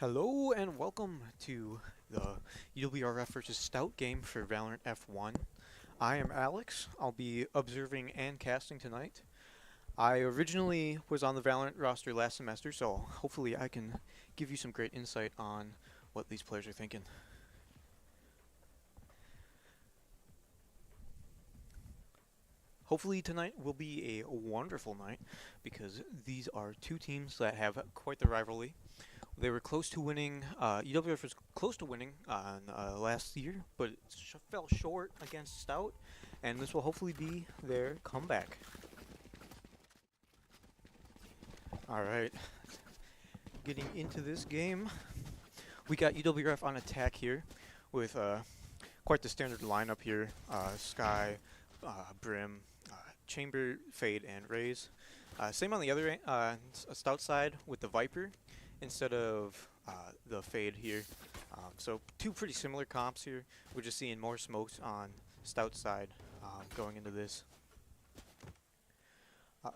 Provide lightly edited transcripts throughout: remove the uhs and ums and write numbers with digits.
Hello and welcome to the Uwrf vs Stout game for Valorant F1. I am Alex. I'll be observing and casting tonight. I originally was on the Valorant roster last semester, so hopefully I can give you some great insight on what these players are thinking. Hopefully tonight will be a wonderful night because these are two teams that have quite the rivalry. They were close to winning. UWF was close to winning on last year, but fell short against Stout, and this will hopefully be their comeback. All right, getting into this game, we got UWF on attack here with quite the standard lineup here: Sky, Brim, Chamber, Fade, and Raze. Same on the other Stout side with the Viper instead of the Fade here. So two pretty similar comps here. We're just seeing more smokes on Stout side going into this.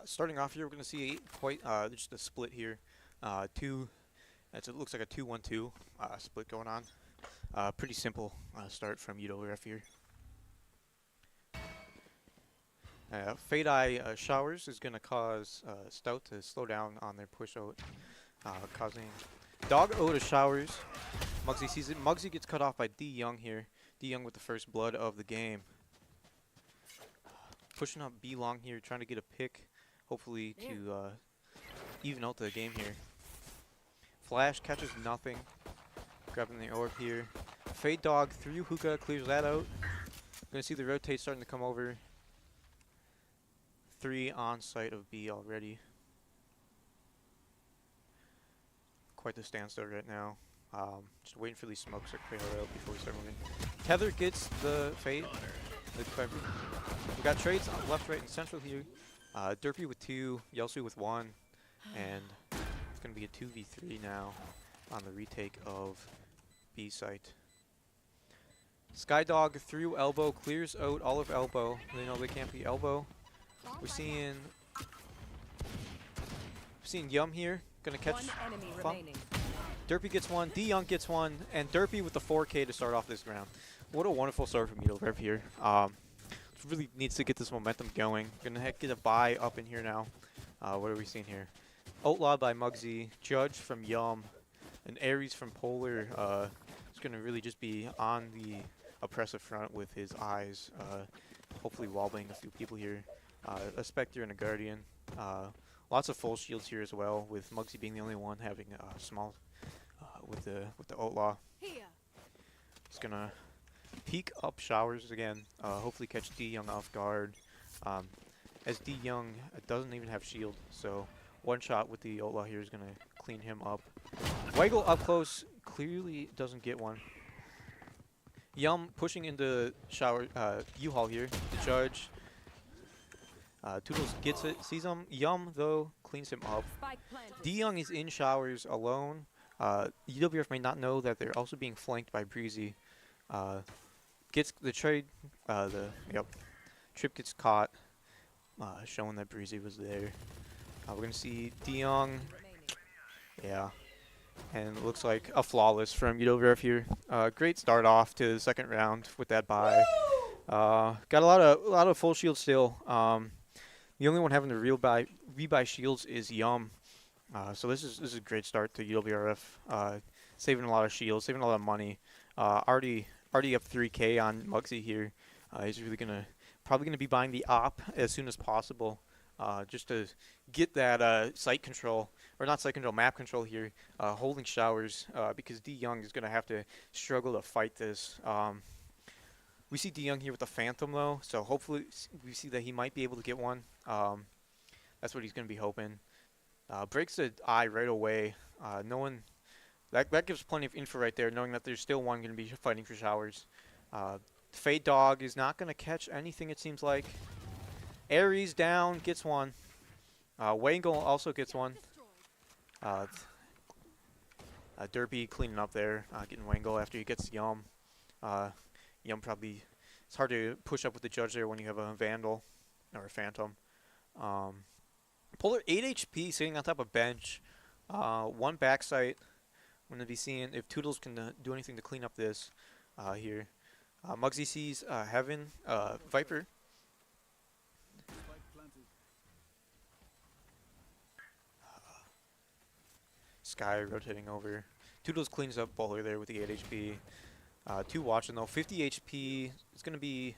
Starting off here, we're going to see quite just a split here. It looks like a 2-1-2 split going on. Pretty simple start from Uwrf here. Fade Eye Showers is going to cause Stout to slow down on their push out, causing Dog O to Showers. Muggsy sees it. Muggsy gets cut off by D Young here. D Young with the first blood of the game. Pushing up B long here, trying to get a pick, hopefully to even out the game here. Flash catches nothing. Grabbing the orb here. Fade Dog through Hookah, clears that out. Gonna see the rotate starting to come over. 3 on site of B already. Quite the standstill right now. Just waiting for these smokes to clear out before we start moving. Tether gets the Fade. We got trades on left, right, and central here. Derpy with 2, Yelsu with 1, and it's going to be a 2v3 now on the retake of B site. Skydog through elbow, clears out all of elbow. They know they can't be elbow. We're seeing Yum here, gonna catch Funk. Derpy gets 1, D Young gets 1, and Derpy with the 4K to start off this round. What a wonderful start from Uwrf here. Really needs to get this momentum going. Gonna get a buy up in here now. What are we seeing here? Outlaw by Muggsy, Judge from Yum, and Ares from Polar. It's gonna really just be on the oppressive front with his eyes. Hopefully wallbanging a few people here. A Spectre and a Guardian. Lots of full shields here as well, with Muggsy being the only one having small with the Outlaw. He's gonna peek up Showers again. Hopefully catch D Young off guard. As D Young doesn't even have shield, so one shot with the Outlaw here is gonna clean him up. Waggle up close, clearly doesn't get one. Yum pushing into U-Haul here. The Judge. Toodles gets it, sees him. Yum, though, cleans him up. D Young is in Showers alone. UWF may not know that they're also being flanked by Breezy. Gets the trade, Trip gets caught, showing that Breezy was there. We're going to see D Young. Yeah. And it looks like a flawless from Uwrf here. Great start off to the second round with that buy. Got a lot of full shields still. The only one having the rebuy shields is Yum. So this is a great start to Uwrf. Saving a lot of shields, saving a lot of money. Already up 3K on Muggsy here. He's really probably gonna be buying the op as soon as possible, just to get that site control, or not site control, map control here, holding Showers, because D Young is gonna have to struggle to fight this. We see D Young here with the Phantom though, so hopefully we see that he might be able to get one. That's what he's gonna be hoping. Breaks the eye right away. Knowing that gives plenty of info right there, knowing that there's still one gonna be fighting for Showers. Fade Dog is not gonna catch anything, it seems like. Ares down, gets one. Wangle also gets one. Derpy cleaning up there, getting Wangle after he gets Yum. Yum probably, it's hard to push up with the Judge there when you have a Vandal or a Phantom. Polar 8 HP sitting on top of bench. One backside. We're going to be seeing if Toodles can do anything to clean up this here. Muggsy sees Heaven, Viper. Sky rotating over. Toodles cleans up Bowler there with the 8 HP. 2 watching though, 50 HP. It's gonna be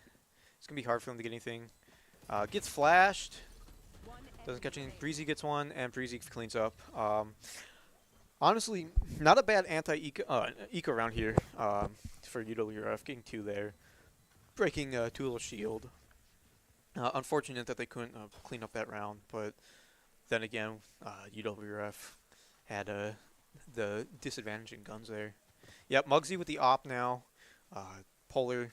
hard for him to get anything. Gets flashed. Doesn't catch anything. Breezy gets one, and Breezy cleans up. Honestly, not a bad anti-eco around here for Uwrf. Getting 2 there. Breaking Toodle's shield. Unfortunate that they couldn't clean up that round, but then again, Uwrf had the disadvantage in guns there. Yep, Muggsy with the op now. Polar,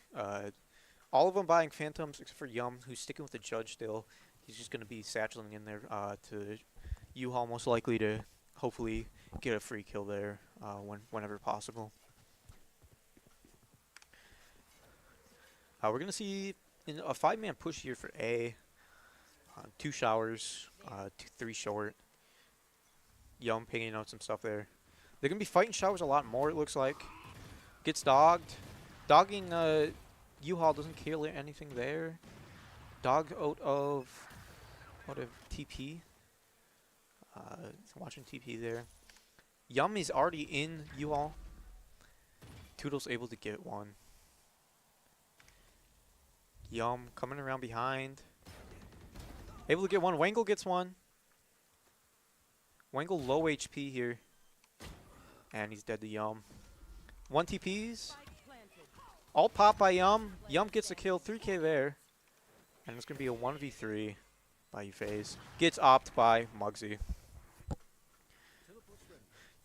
all of them buying Phantoms except for Yum, who's sticking with the Judge still. He's just going to be satcheling in there to U-Haul, most likely to hopefully get a free kill there whenever possible. We're going to see in a 5-man push here for A. 2 showers, 3 short. Yum pinging out some stuff there. They're going to be fighting showers a lot more, it looks like. Gets dogged. Dogging U-Haul doesn't kill anything there. Dog out of TP. Watching TP there. Yum is already in U-Haul. Toodles able to get one. Yum coming around behind. Able to get one. Wangle gets one. Wangle low HP here. And he's dead to Yum. 1 TPs. All pop by Yum. Yum gets a kill. 3k there. And it's going to be a 1v3 by Uwrf. Gets opt by Muggsy.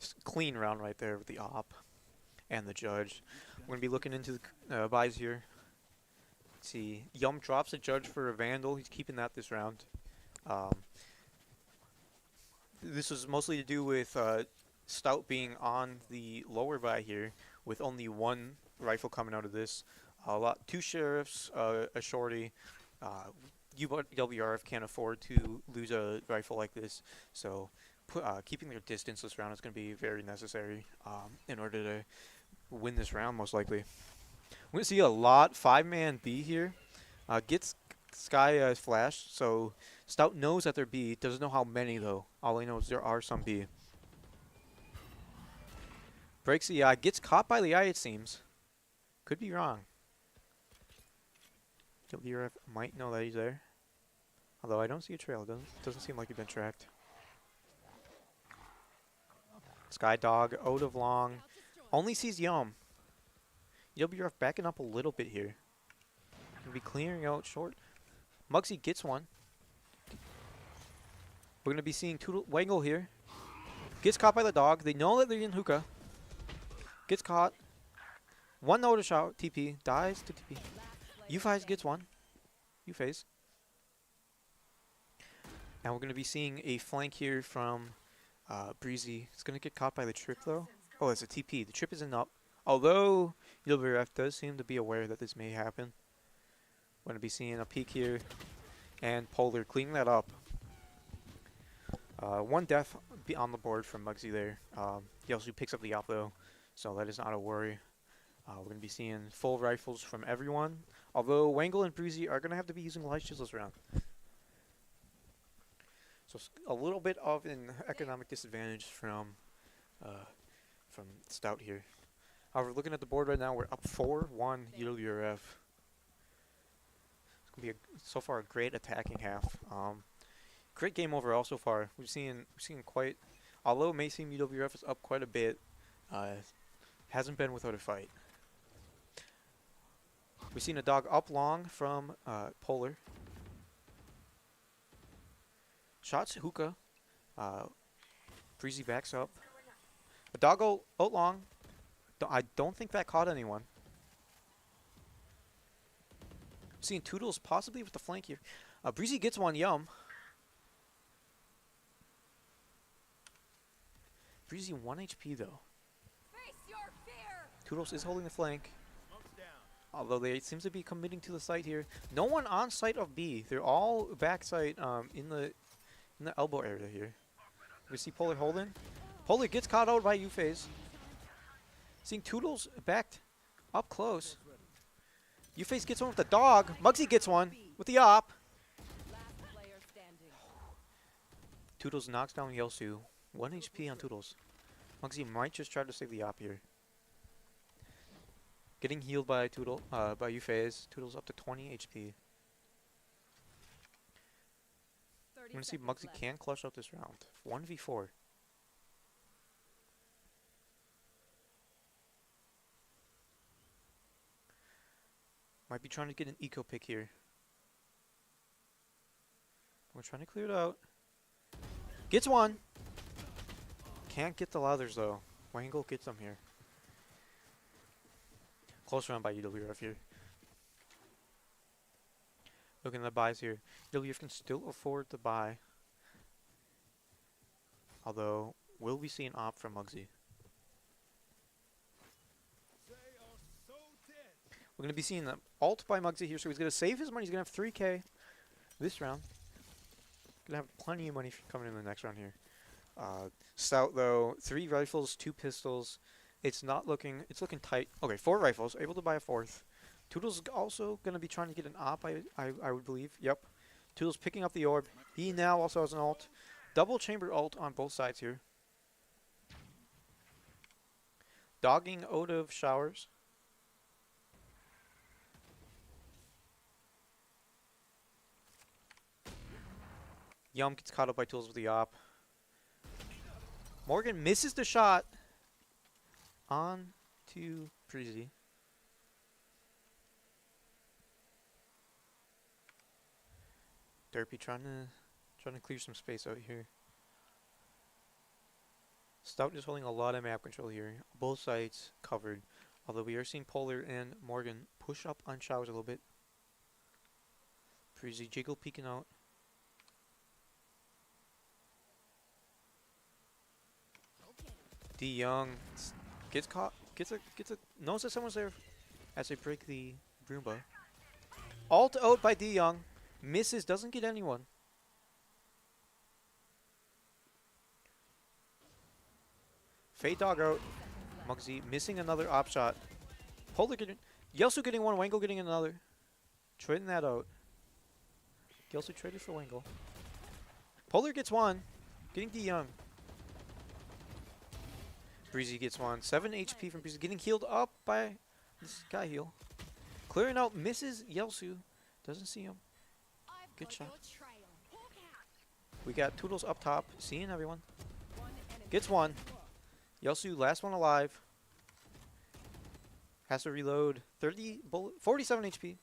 Just clean round right there with the op and the Judge. We're going to be looking into the buys here. Let's see. Yum drops a Judge for a Vandal. He's keeping that this round. This was mostly to do with Stout being on the lower buy here with only 1 rifle coming out of this. 2 sheriffs, a shorty. Uwrf can't afford to lose a rifle like this, so keeping their distance this round is going to be very necessary in order to win this round, most likely. We're going to see a lot 5-man B here. Gets Sky flashed, so Stout knows that they're B. Doesn't know how many, though. All he knows there are some B. Breaks the eye. Gets caught by the eye, it seems. Could be wrong. Uwrf might know that he's there. Although I don't see a trail. Doesn't seem like he's been tracked. Sky Dog out of long. Only sees Yum. Uwrf backing up a little bit here. Gonna be clearing out short. Muggsy gets one. We're gonna be seeing Wangle here. Gets caught by the dog. They know that they're in hookah. Gets caught. 1 notice shot. TP. Dies to TP. Uwrf gets one. Uwrf. And we're gonna be seeing a flank here from Breezy. It's gonna get caught by the trip though. Oh, it's a TP. The trip isn't up. Although Uwrf does seem to be aware that this may happen. We're gonna be seeing a peek here. And Polar cleaning that up. 1 death on the board from Muggsy there. He also picks up the op though, so that is not a worry. We're going to be seeing full rifles from everyone, although Wangle and Breezy are going to have to be using light shields this round. So a little bit of an economic disadvantage from Stout here. However, looking at the board right now, we're up 4-1 Uwrf. It's going to be so far a great attacking half. Great game overall so far. We're seeing quite, although it may seem Uwrf is up quite a bit, hasn't been without a fight. We've seen a dog up long from Polar. Shots hookah. Breezy backs up. A dog out long. I don't think that caught anyone. Seeing Toodles possibly with the flank here. Breezy gets one Yum. Breezy 1 HP though. Toodles is holding the flank. Although they seem to be committing to the site here. No one on site of B. They're all back site in the elbow area here. We see Polar holding. Polar gets caught out by Uwrf. Seeing Toodles backed up close. Uwrf gets one with the dog. Muggsy gets one with the op. Toodles knocks down Yelsu. 1 HP on Toodles. Muggsy might just try to save the op here. Getting healed by by Uwrf. Toodles up to 20 HP. I'm gonna see if Muggsy can clutch out this round. 1v4. Might be trying to get an eco pick here. We're trying to clear it out. Gets one. Can't get the lathers though. Wangle gets them here. Close round by Uwrf here. Looking at the buys here. Uwrf can still afford the buy. Although, will we see an op from Muggsy? We're going to be seeing the ult by Muggsy here, so he's going to save his money. He's going to have 3k this round. Going to have plenty of money coming in the next round here. Stout, though, 3 rifles, 2 pistols. It's looking tight. Okay, 4 rifles, able to buy a 4th. Toodles also going to be trying to get an op, I would believe. Yep. Toodles picking up the orb. He now also has an ult. Double chamber ult on both sides here. Dogging out of showers. Yum gets caught up by Toodles with the op. Morgan misses the shot on to Breezy. Derpy trying to clear some space out here. Stout is holding a lot of map control here. Both sides covered. Although we are seeing Polar and Morgan push up on showers a little bit. Breezy jiggle peeking out. D Young gets caught, knows that someone's there as they break the Broomba. Ult out by D Young, misses, doesn't get anyone. Fade dog out, Muggsy missing another op shot. Polar getting, Yelsu getting one, Wangle getting another. Trading that out. Yelsu traded for Wangle. Polar gets one, getting D Young. Breezy gets one. 7 HP from Breezy. Getting healed up by this guy heal. Clearing out, misses Yelsu. Doesn't see him. Good shot. We got Toodles up top. Seeing everyone. Gets one. Yelsu, last one alive. Has to reload. 47 HP.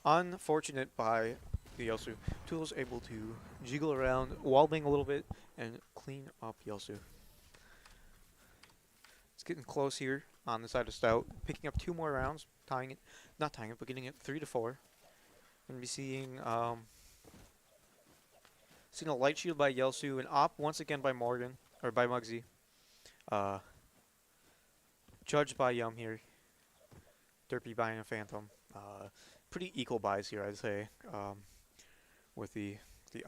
Unfortunate by the Yelsu. Toodles able to jiggle around, wallbang a little bit, and clean up Yelsu. It's getting close here on the side of Stout. Picking up 2 more rounds, tying it, not tying it, but getting it 3-4. Gonna be seeing a light shield by Yelsu, an op once again by Morgan, or by Muggsy. Judged by Yum here. Derpy buying a Phantom. Pretty equal buys here, I'd say. With the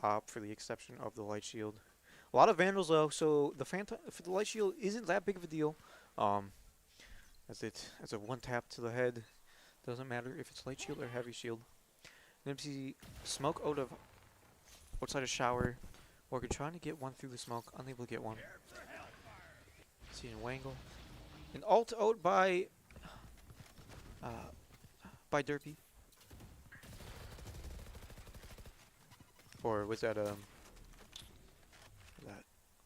op, for the exception of the light shield. A lot of Vandals though, so the Phantom for the light shield isn't that big of a deal. As a one tap to the head, doesn't matter if it's light shield or heavy shield. Then see smoke out of outside a shower. Morgan trying to get one through the smoke, unable to get one. Seeing Wangle, an ult out by Derpy. Or was that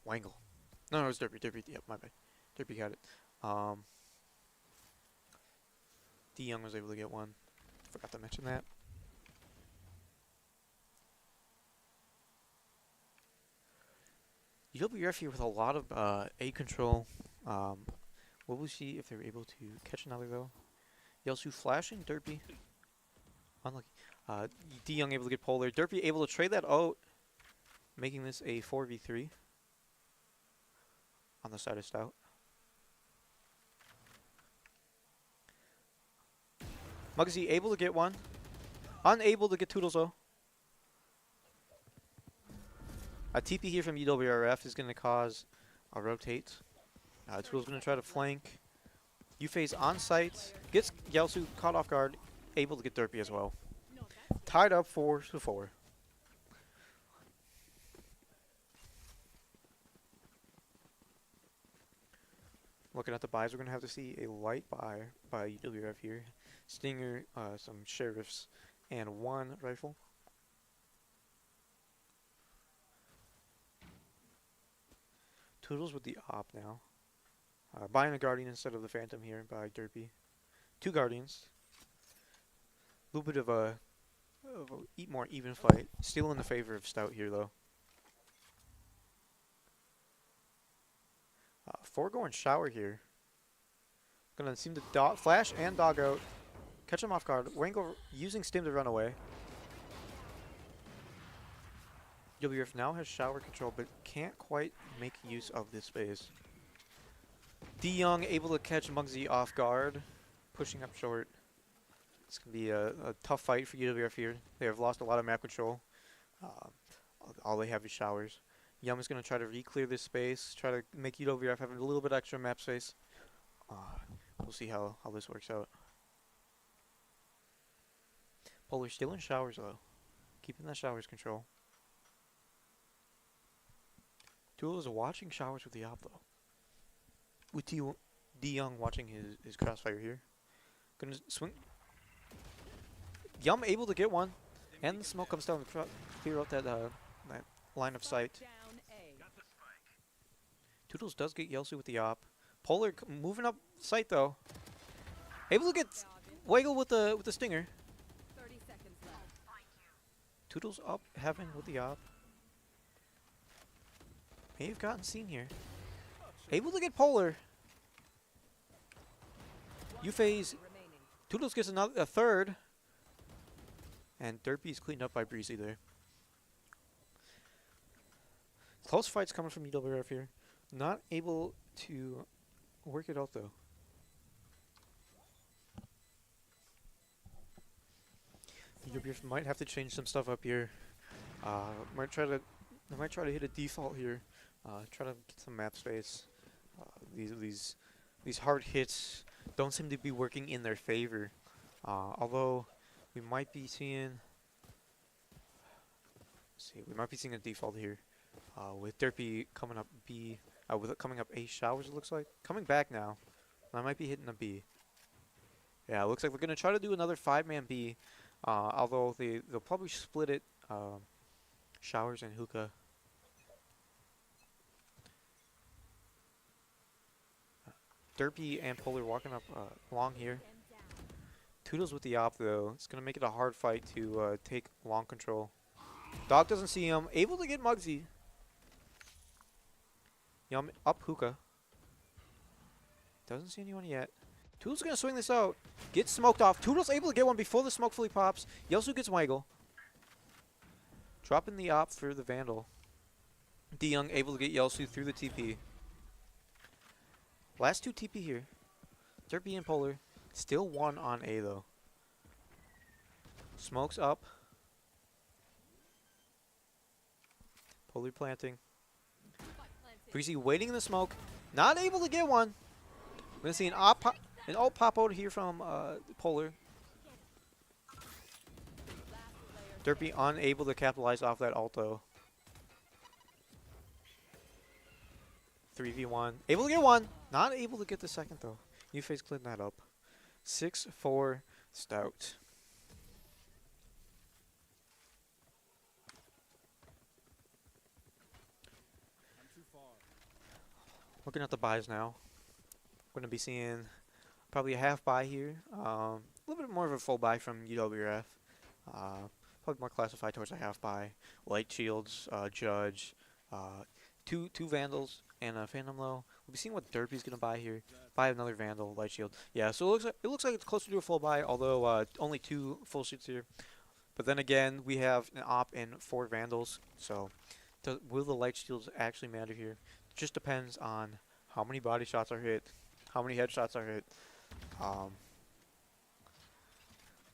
Wangle? No, it was Derpy. Yep, my bad. Derpy got it. D Young was able to get one. Forgot to mention that. Uwrf here with a lot of A control. Will we see if they're able to catch another though? Yelsu flashing, Derpy. Unlucky. D Young able to get Polar. Derpy able to trade that out, making this a 4v3 on the side of Stout. Muggsy able to get one. Unable to get Toodles though. A TP here from Uwrf is going to cause a rotate. Toodle's going to try to flank. Uwrf on site. Gets Yelsu caught off guard. Able to get Derpy as well. Tied up 4-4. Looking at the buys, we're going to have to see a light buy by Uwrf here. Stinger, some sheriffs, and 1 rifle. Toodles with the op now. Buying a Guardian instead of the Phantom here by Derpy. 2 Guardians. A little bit of a more even fight. Still in the favor of Stout here though. 4 going shower here. Gonna seem to flash and dog out. Catch him off guard. Wangle using Stim to run away. Uwrf now has shower control, but can't quite make use of this phase. D Young able to catch Muggsy off guard, pushing up short. It's going to be a tough fight for Uwrf here. They have lost a lot of map control. All they have is showers. Yum is going to try to re-clear this space, try to make Uwrf have a little bit extra map space. We'll see how this works out. Polar still in showers though. Keeping that showers control. Tool is watching showers with the op though. With D Young watching his crossfire here. Gonna swing. Yum able to get one. And the smoke comes down to clear out that line of sight. Toodles does get Yelsu with the op. Polar moving up sight though. Able to get Waggle with the stinger. Toodles up heaven with the op. May have gotten seen here. Able to get Polar. Uwrf. Toodles gets a third. And Derpy's cleaned up by Breezy there. Close fights coming from Uwrf here. Not able to work it out though. Uwrf might have to change some stuff up here. Might try to hit a default here. Try to get some map space. These hard hits don't seem to be working in their favor. Although we might be seeing. We might be seeing a default here. With Derpy coming up B, with it coming up A showers, it looks like. Coming back now. I might be hitting a B. Yeah, it looks like we're going to try to do another 5-man B. Although they'll probably split it. Showers and Hookah. Derpy and Polar walking up long here. Toodles with the op though. It's going to make it a hard fight to take long control. Dog doesn't see him. Able to get Muggsy. Yum up Hookah. Doesn't see anyone yet. Toodles going to swing this out. Gets smoked off. Toodles able to get one before the smoke fully pops. Yelsu gets Waggle. Dropping the op for the Vandal. D Young able to get Yelsu through the TP. Last 2 TP here. Derpy and Polar. Still 1 on A though. Smokes up. Polar planting. Breezy waiting in the smoke. Not able to get one. We're going to see an ult pop out here from Polar. Derpy unable to capitalize off that ult though. 3v1. Able to get one. Not able to get the second though. Uwrf cleaned that up. 6-4 Stout. Looking at the buys now. Going to be seeing probably a half buy here. A little bit more of a full buy from Uwrf. Probably more classified towards a half buy. Light shields, Judge, two Vandals, and a Phantom Low. We'll be seeing what Derpy's going to buy here. Buy another Vandal, Light Shield. Yeah, so it looks like it's closer to a full buy, although only 2 full shoots here. But then again, we have an op and 4 Vandals. So will the Light Shields actually matter here? It just depends on how many body shots are hit, how many headshots are hit. I'm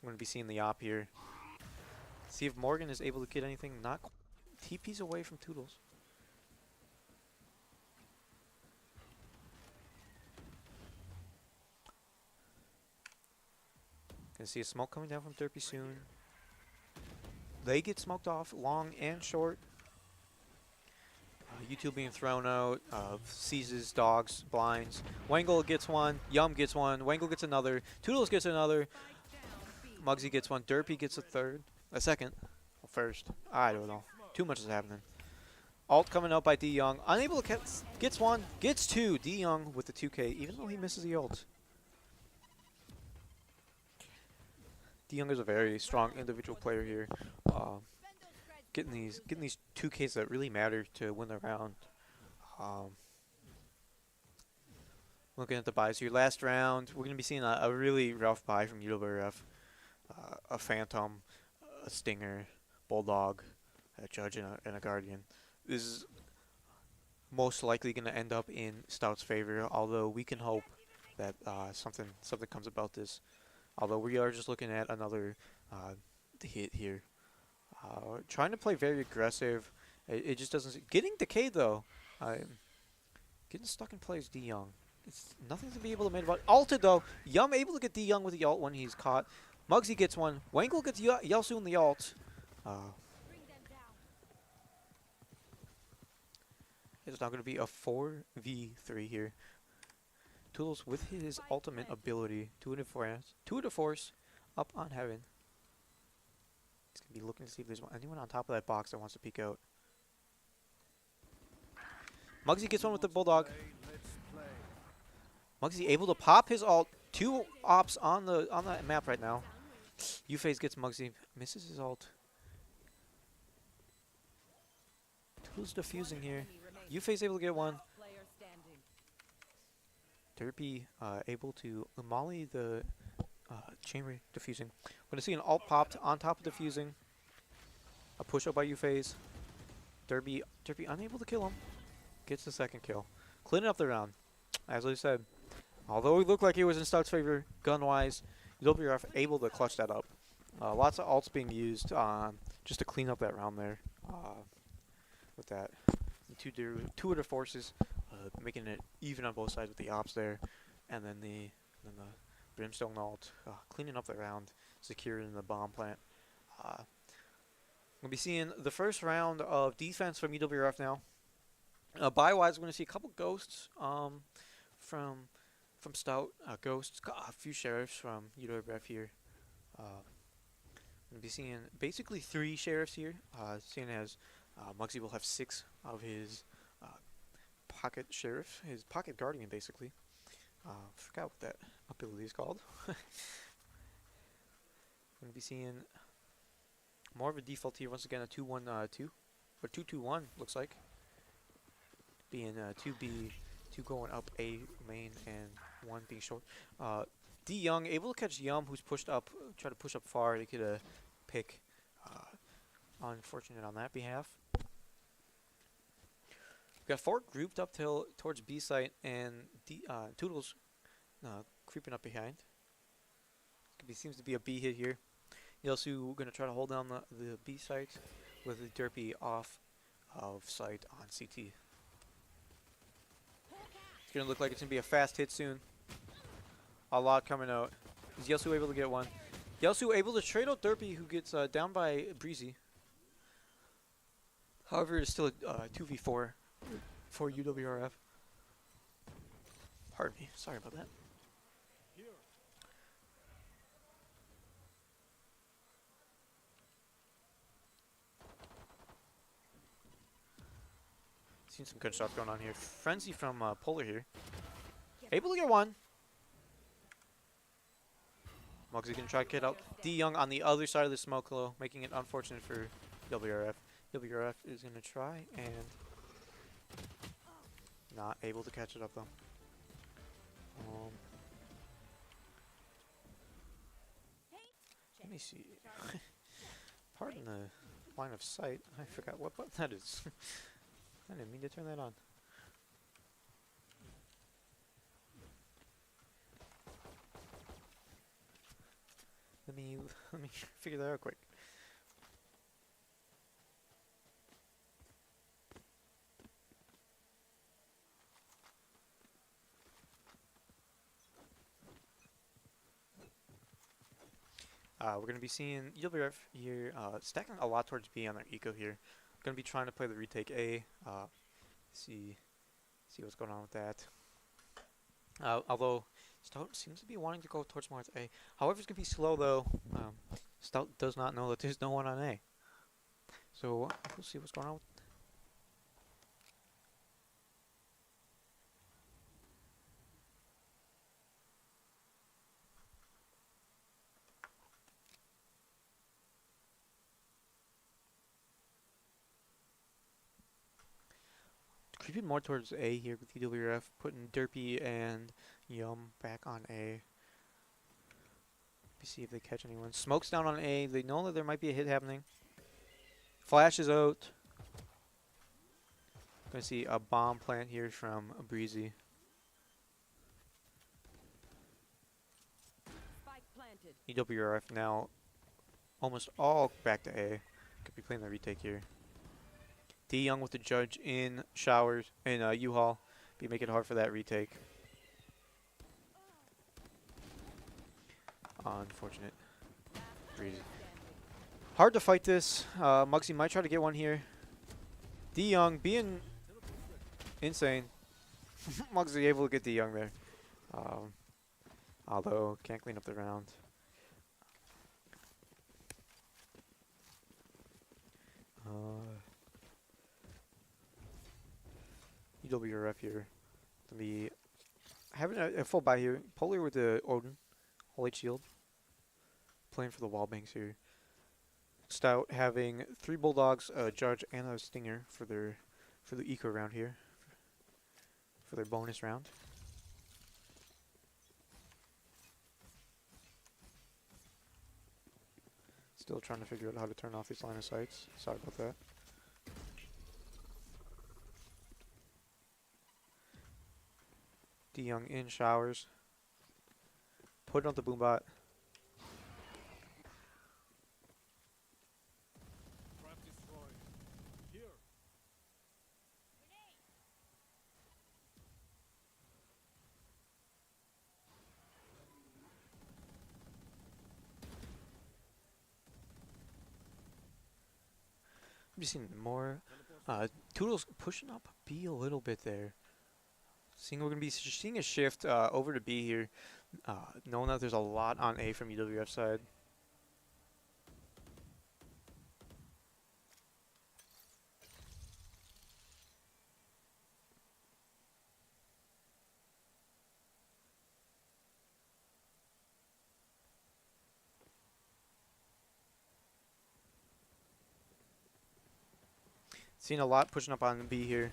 going to be seeing the op here. See if Morgan is able to get anything. Not TP's away from Toodles. Gonna see a smoke coming down from Derpy soon. They get smoked off, long and short. U2 being thrown out, seizes, dogs, blinds. Wangle gets one, Yum gets one, Wangle gets another, Toodles gets another, Muggsy gets one, Derpy gets a second, first. I don't know. Too much is happening. Alt coming out by D Young, unable to catch, gets one, gets two. D Young with the 2K, even though he misses the ult. D Young is a very strong individual player here. Getting these 2Ks that really matter to win the round. Looking at the buys here, last round we're gonna be seeing a really rough buy from Uwrf. A Phantom, a Stinger, Bulldog, a Judge, and a Guardian. This is most likely gonna end up in Stout's favor, although we can hope that something comes about this. Although we are just looking at another hit here. Trying to play very aggressive. It just doesn't... Getting decayed, though. Getting stuck in play is D Young. It's nothing to be able to make about. Alted, though. Yum able to get D Young with the ult when he's caught. Muggsy gets one. Wangle gets Yelsu in the ult. It's now going to be a 4v3 here. Toodles with his ultimate ability. Two to force up on heaven. He's going to be looking to see if there's anyone on top of that box that wants to peek out. Muggsy gets one with the Bulldog. Muggsy able to pop his ult. Two ops on the map right now. Uwrf gets Muggsy, misses his ult. Toodles defusing here. Uwrf able to get one. Derpy able to molly the chamber defusing. We're going to see an ult popped on top of defusing. A push up by Uwrf. Derpy unable to kill him. Gets the second kill. Cleaning up the round. As I said, although it looked like it was in Stout's favor gun-wise, Uwrf able to clutch that up. Lots of ults being used just to clean up that round there. With that, two of the forces making it even on both sides with the ops there, and then the Brimstone ult cleaning up the round, securing the bomb plant. We'll be seeing the first round of defense from Uwrf now. Buy-wise, we're going to see a couple ghosts from Stout. Ghosts, a few sheriffs from Uwrf here. We'll be seeing basically 3 sheriffs here, seeing as Muggsy will have 6 of his pocket sheriff, his pocket guardian basically. Forgot what that ability is called. We're going to be seeing more of a default here, once again a 2-1-2, or 2-2-1 looks like. Being 2B, 2 going up A main, and 1 being short. D Young able to catch Yum, who's pushed up, try to push up far to get a pick. Unfortunate on that behalf. We've got 4 grouped up towards B site, and Toodles creeping up behind. It seems to be a B hit here. Yelsu going to try to hold down the B site with the Derpy off of sight on CT. It's going to look like it's going to be a fast hit soon. A lot coming out. Is Yelsu able to get one? Yelsu able to trade out Derpy, who gets down by Breezy. However, it's still a 2v4 for Uwrf. Pardon me, sorry about that. Seen some good shots going on here. Frenzy from Polar here. Able to get one. Muggsy gonna try to get out. D Young on the other side of the smoke though, making it unfortunate for Uwrf. Uwrf is gonna try and not able to catch it up though. Let me see. Pardon the line of sight. I forgot what button that is. I didn't mean to turn that on. Let me figure that out quick. We're going to be seeing Uwrf here stacking a lot towards B on their eco here. Going to be trying to play the retake A. See what's going on with that. Although Stout seems to be wanting to go towards more with A. However, it's going to be slow though. Stout does not know that there's no one on A. So we'll see what's going on with creeping more towards A here with Uwrf, putting Derpy and Yum back on A. Let me see if they catch anyone. Smoke's down on A. They know that there might be a hit happening. Flash is out. Gonna see a bomb plant here from Breezy. Uwrf now almost all back to A. Could be playing the retake here. D Young with the judge in showers in U-Haul. Be making it hard for that retake. Unfortunate. Breezy. Hard to fight this. Muggsy might try to get one here. D Young being insane. Muggsy able to get D Young there. Although can't clean up the round. Uwrf here. To be having a full buy here. Polar with the Odin. Holy Shield. Playing for the wall banks here. Stout having 3 Bulldogs, a Judge, and a Stinger for the eco round here. For their bonus round. Still trying to figure out how to turn off these line of sights. Sorry about that. D Young in showers. Put on the boombot. I've seen more. Toodles pushing up B a little bit there. We're going to be seeing a shift over to B here, knowing that there's a lot on A from Uwrf side. Seeing a lot pushing up on B here.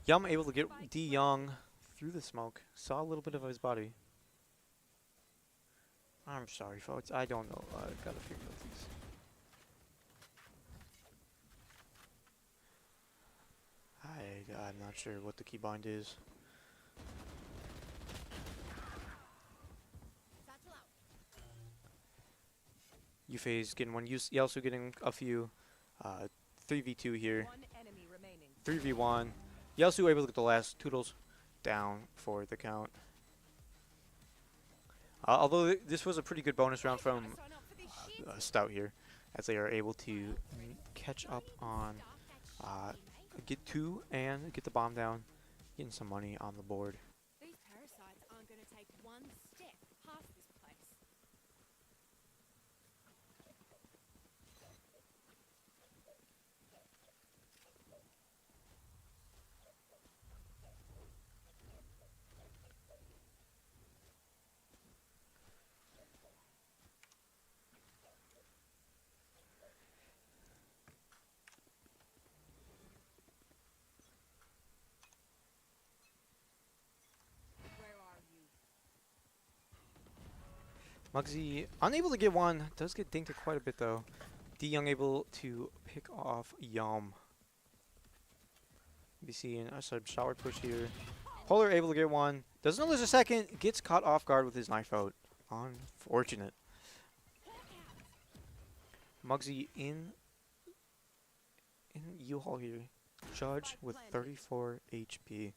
Yum able to get D Young through the smoke. Saw a little bit of his body. I'm sorry, folks. I don't know. I gotta figure out these. I'm not sure what the keybind is. Uwrf getting one. Yelsu getting a few. 3v2 here. 3v1. Yelsu able to get the last. Toodles down for the count. Although this was a pretty good bonus round from Stout here, as they are able to catch up on get 2 and get the bomb down, getting some money on the board. These parasites aren't going to take one step past this place. Muggsy unable to get one. Does get dinked quite a bit though. D Young able to pick off Yum. Be seeing a sub shower push here. Polar able to get one. Doesn't know there's a second. Gets caught off guard with his knife out. Unfortunate. Muggsy in U-Haul here. Judge with 34 HP.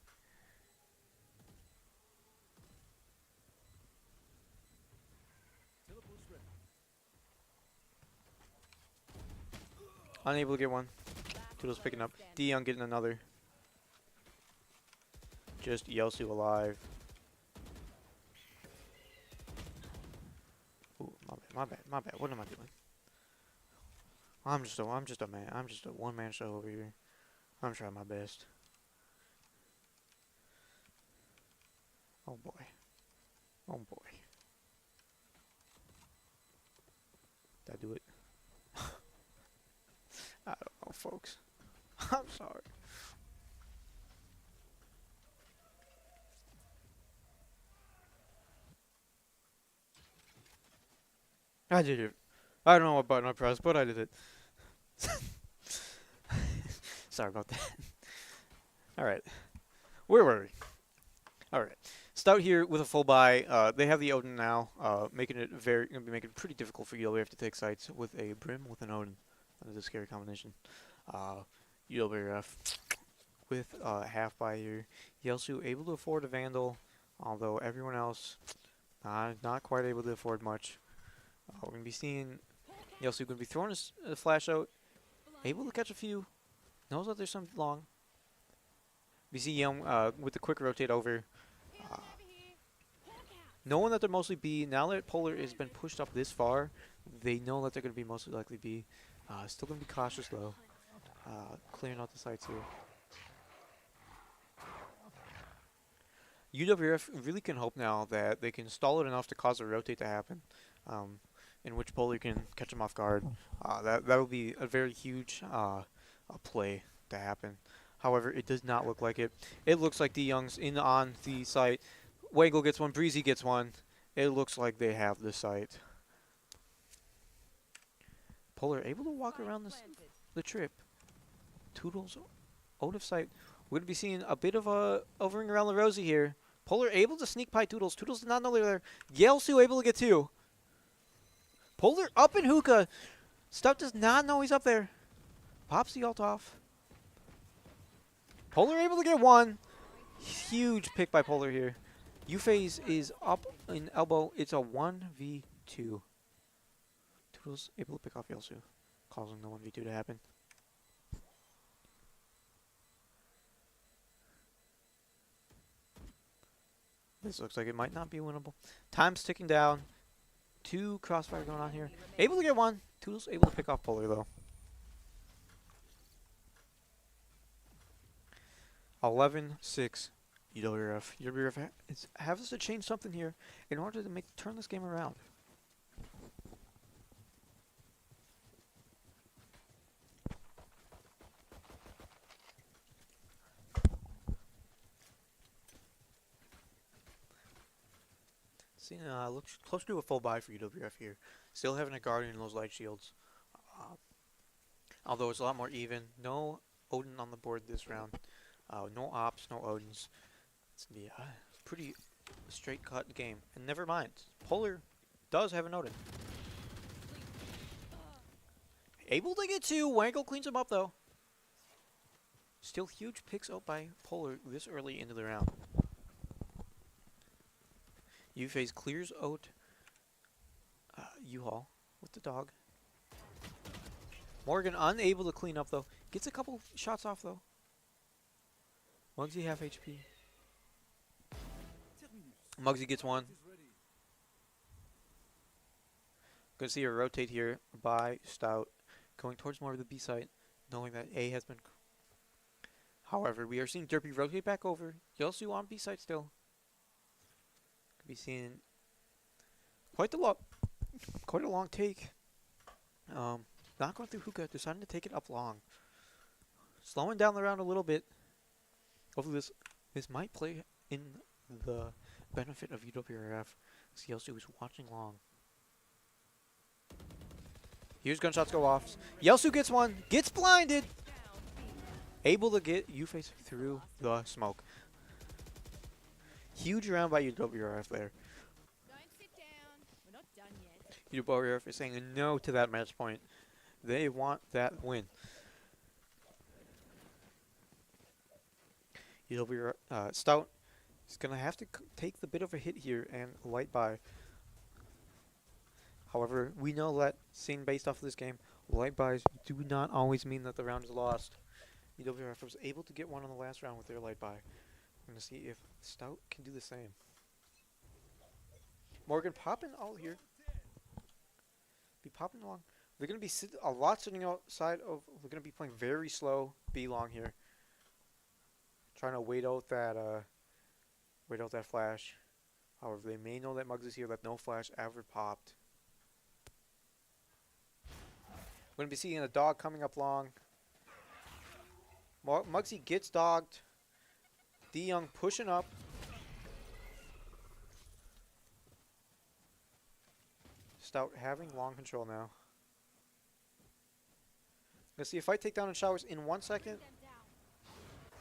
Unable to get one. Toodles picking up. D Young getting another. Just Yelsu alive. Ooh, my bad. What am I doing? I'm just a man. I'm just a one-man show over here. I'm trying my best. Oh boy. Oh boy. Did I do it? I don't know, folks. I'm sorry. I did it. I don't know what button I pressed, but I did it. Sorry about that. Alright. Where were we? Alright. Stout here with a full buy. They have the Odin now, making it pretty difficult for Uwrf to take sites with a Brim with an Odin. That is a scary combination. Uwrf with half buy here. Yelsu able to afford a Vandal, although everyone else not quite able to afford much. We're going to be seeing Yelsu going to be throwing a flash out, able to catch a few, knows that there's something long. We see Young with the quick rotate over, knowing that they're mostly B. Now that Polar has been pushed up this far, they know that they're going to be mostly likely B. Still going to be cautious though, clearing out the sites here. Uwrf really can hope now that they can stall it enough to cause a rotate to happen, in which Polar can catch him off guard. That would be a very huge play to happen. However, it does not look like it. It looks like D Young's in on the site. Wangle gets one, Breezy gets one. It looks like they have the site. Polar able to walk around the trip. Toodles out of sight. We're going to be seeing a bit of a overing around the Rosie here. Polar able to sneak by Toodles. Toodles did not know they were there. Yelsu able to get two. Polar up in hookah. Stout does not know he's up there. Pops the ult off. Polar able to get one. Huge pick by Polar here. Uwrf is up in elbow. It's a 1v2. Toodles able to pick off Yelsu, causing the 1v2 to happen. This looks like it might not be winnable. Time's ticking down. 2 crossfire going on here. Able to get one. Toodles able to pick off Polar though. 11-6. Uwrf. Uwrf has to change something here in order to turn this game around. See, looks close to a full buy for Uwrf here. Still having a Guardian in those light shields. Although it's a lot more even. No Odin on the board this round. No Ops, no Odins. It's going to be a pretty straight cut game. And never mind, Polar does have an Odin. Able to get two. Wangle cleans him up though. Still huge picks out by Polar this early into the round. Uwrf clears out U-Haul with the dog. Morgan unable to clean up though. Gets a couple shots off though. Muggsy half HP. Muggsy gets one. Gonna see a rotate here by Stout. Going towards more of the B site, knowing that A has been. However, we are seeing Derpy rotate back over. Yelsu on B site still. Could be seeing quite a long take. Not going through hookah, deciding to take it up long. Slowing down the round a little bit. Hopefully this might play in the benefit of Uwrf. Yelsu is watching long. Here's gunshots go off. Yelsu gets one, gets blinded. Able to get Uwrf through the smoke. Huge round by Uwrf there. Don't sit down. We're not done yet. Uwrf is saying no to that match point. They want that win. Stout is going to have to take the bit of a hit here and light buy. However, we know that, seeing based off of this game, Light buys do not always mean that the round is lost. Uwrf was able to get one on the last round with their light buy. I'm going to see if Stout can do the same. Morgan popping all here. Be popping along. They're going to be a lot sitting outside of. They're going to be playing very slow B long here. Trying to wait out that flash. However, they may know that Muggs is here. That no flash ever popped. We're going to be seeing a dog coming up long. Muggsy gets dogged. D Young pushing up. Stout having long control now. Let's see a fight takedown in showers in 1 second.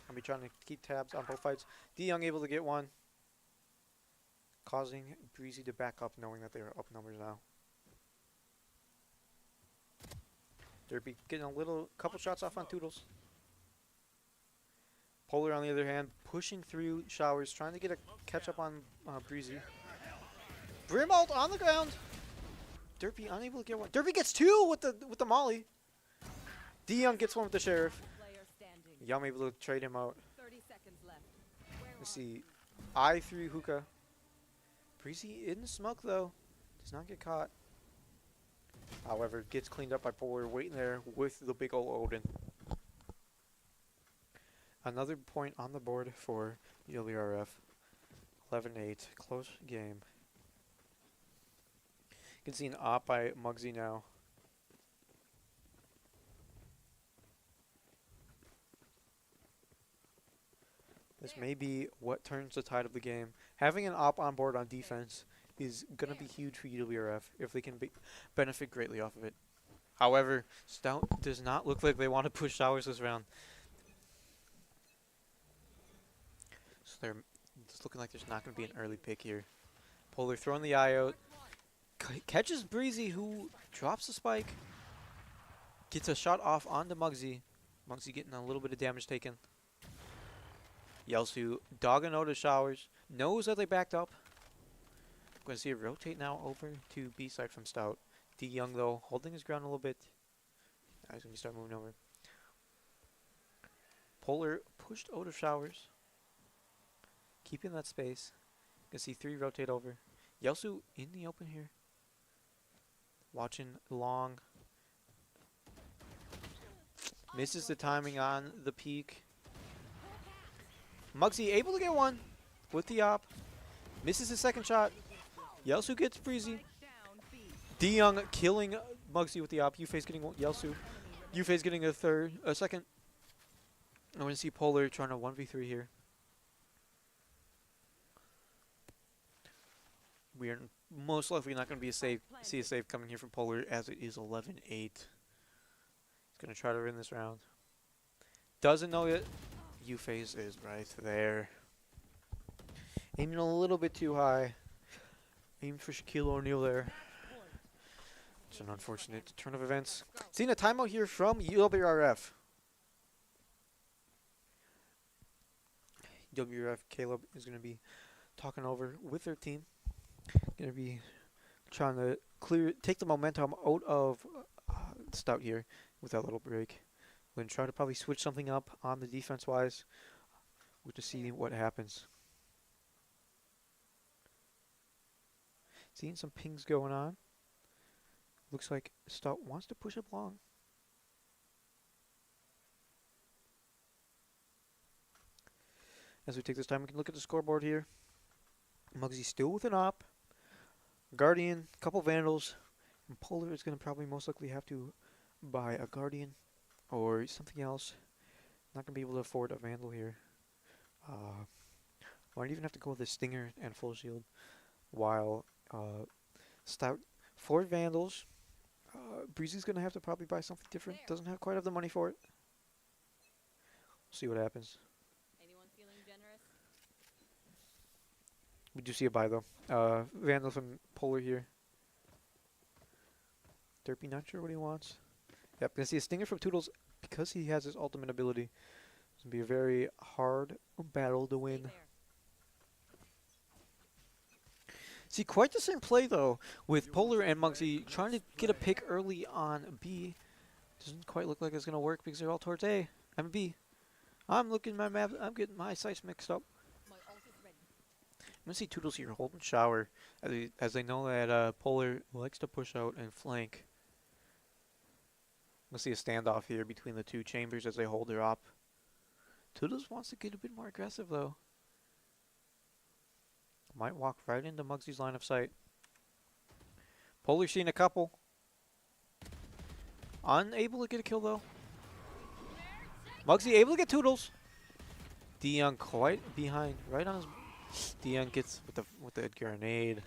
I'll be trying to keep tabs on both fights. D Young able to get one. Causing Breezy to back up knowing that they are up numbers now. Derpy getting a couple shots off on Toodles. Polar, on the other hand, pushing through showers, trying to get a catch up on Breezy. Brimalt on the ground. Derpy unable to get one. Derpy gets two with the molly. D Young gets one with the sheriff. Yum able to trade him out. 30 seconds left. Let's see. I through hookah. Breezy in the smoke though. Does not get caught. However, gets cleaned up by Polar, waiting there with the big ol' Odin. Another point on the board for Uwrf. 11-8. Close game. You can see an op by Muggsy now. This may be what turns the tide of the game. Having an op on board on defense is going to be huge for Uwrf if they can benefit greatly off of it. However, Stout does not look like they want to push showers this round. So it's looking like there's not going to be an early pick here. Polar throwing the eye out. Catches Breezy, who drops the spike. Gets a shot off onto Muggsy. Muggsy getting a little bit of damage taken. Yelsu dogging out of showers. Knows that they backed up. I'm going to see it rotate now over to B side from Stout. D Young, though, holding his ground a little bit. Now he's going to start moving over. Polar pushed out of showers. Keeping that space. You can see 3 rotate over. Yelsu in the open here. Watching long. Misses the timing on the peak. Muggsy able to get one with the op. Misses his second shot. Yelsu gets Breezy. D Young killing Muggsy with the op. Uwrf getting Yelsu. Uwrf getting a second. I'm going to see Polar trying to 1v3 here. We are most likely not going to see a save coming here from Polar as it is 11-8. He's going to try to win this round. Doesn't know it. Uwrf is right there. Aiming a little bit too high. Aim for Shaquille O'Neal there. It's an unfortunate turn of events. Seeing a timeout here from Uwrf. Uwrf Caleb is going to be talking over with their team. Going to be trying to take the momentum out of Stout here with that little break. We're going to try to probably switch something up on the defense-wise. We'll just see what happens. Seeing some pings going on. Looks like Stout wants to push up long. As we take this time, we can look at the scoreboard here. Muggsy still with an op. Guardian, couple Vandals. And Polar is going to probably most likely have to buy a Guardian or something else. Not going to be able to afford a Vandal here. Might even have to go with a Stinger and full shield. While Stout, 4 Vandals. Breezy's going to have to probably buy something different. Doesn't have quite have the money for it. We'll see what happens. Anyone feeling generous? We do see a buy though. Vandal from Polar here. Derpy not sure what he wants. Yep, gonna see a Stinger from Toodles because he has his ultimate ability. It's gonna be a very hard battle to win. See, quite the same play though with Polar and Muggsy trying to get a pick early on B. Doesn't quite look like it's gonna work because they're all towards A. I'm B. I'm looking at my map. I'm getting my sights mixed up. My ult is ready. I'm gonna see Toodles here holding shower, as they know that Polar likes to push out and flank. I'm gonna see a standoff here between the two chambers as they hold her up. Toodles wants to get a bit more aggressive though. Might walk right into Muggsy's line of sight. Polar's seen a couple. Unable to get a kill though. Muggsy able to get Toodles. D-Young quite behind, right on his. D-Young gets with the grenade.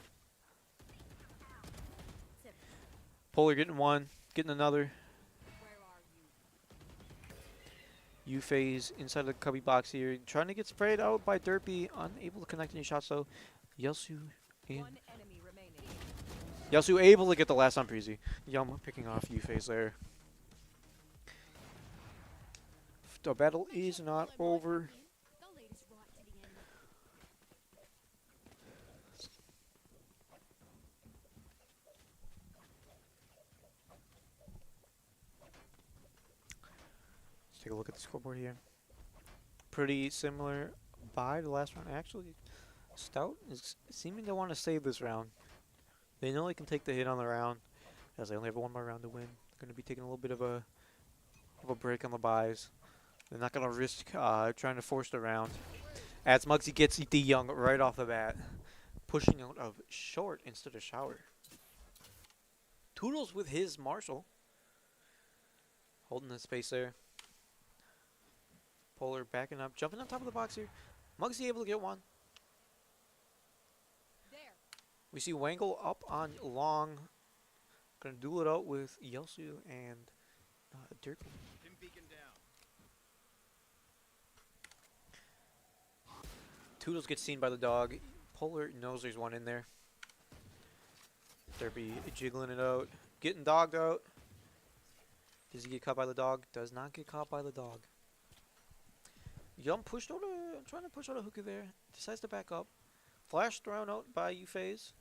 Polar getting one, getting another. Where are you? Uwrf inside the cubby box here, trying to get sprayed out by Derpy. Unable to connect any shots though. Yelsu in. One enemy remaining. Yelsu able to get the last on Breezy. Yum picking off Uwrf there. The battle is not over. They'll lead us right to the end. Let's take a look at the scoreboard here. Pretty similar by the last round. Actually, Stout is seeming to want to save this round. They know they can take the hit on the round, as they only have one more round to win. They're going to be taking a little bit of a break on the buys. They're not going to risk trying to force the round. As Muggsy gets D-Young right off the bat, pushing out of short instead of shower. Toodles with his Marshall, holding the space there. Polar backing up, jumping on top of the box here. Muggsy able to get one. There. We see Wangle up on long. Gonna duel it out with Yelsu and Derpy. Toodles gets seen by the dog. Polar knows there's one in there. Derpy jiggling it out. Getting dogged out. Does he get caught by the dog? Does not get caught by the dog. Yum pushed out trying to push out a hooker there. Decides to back up. Flash thrown out by Uwrf.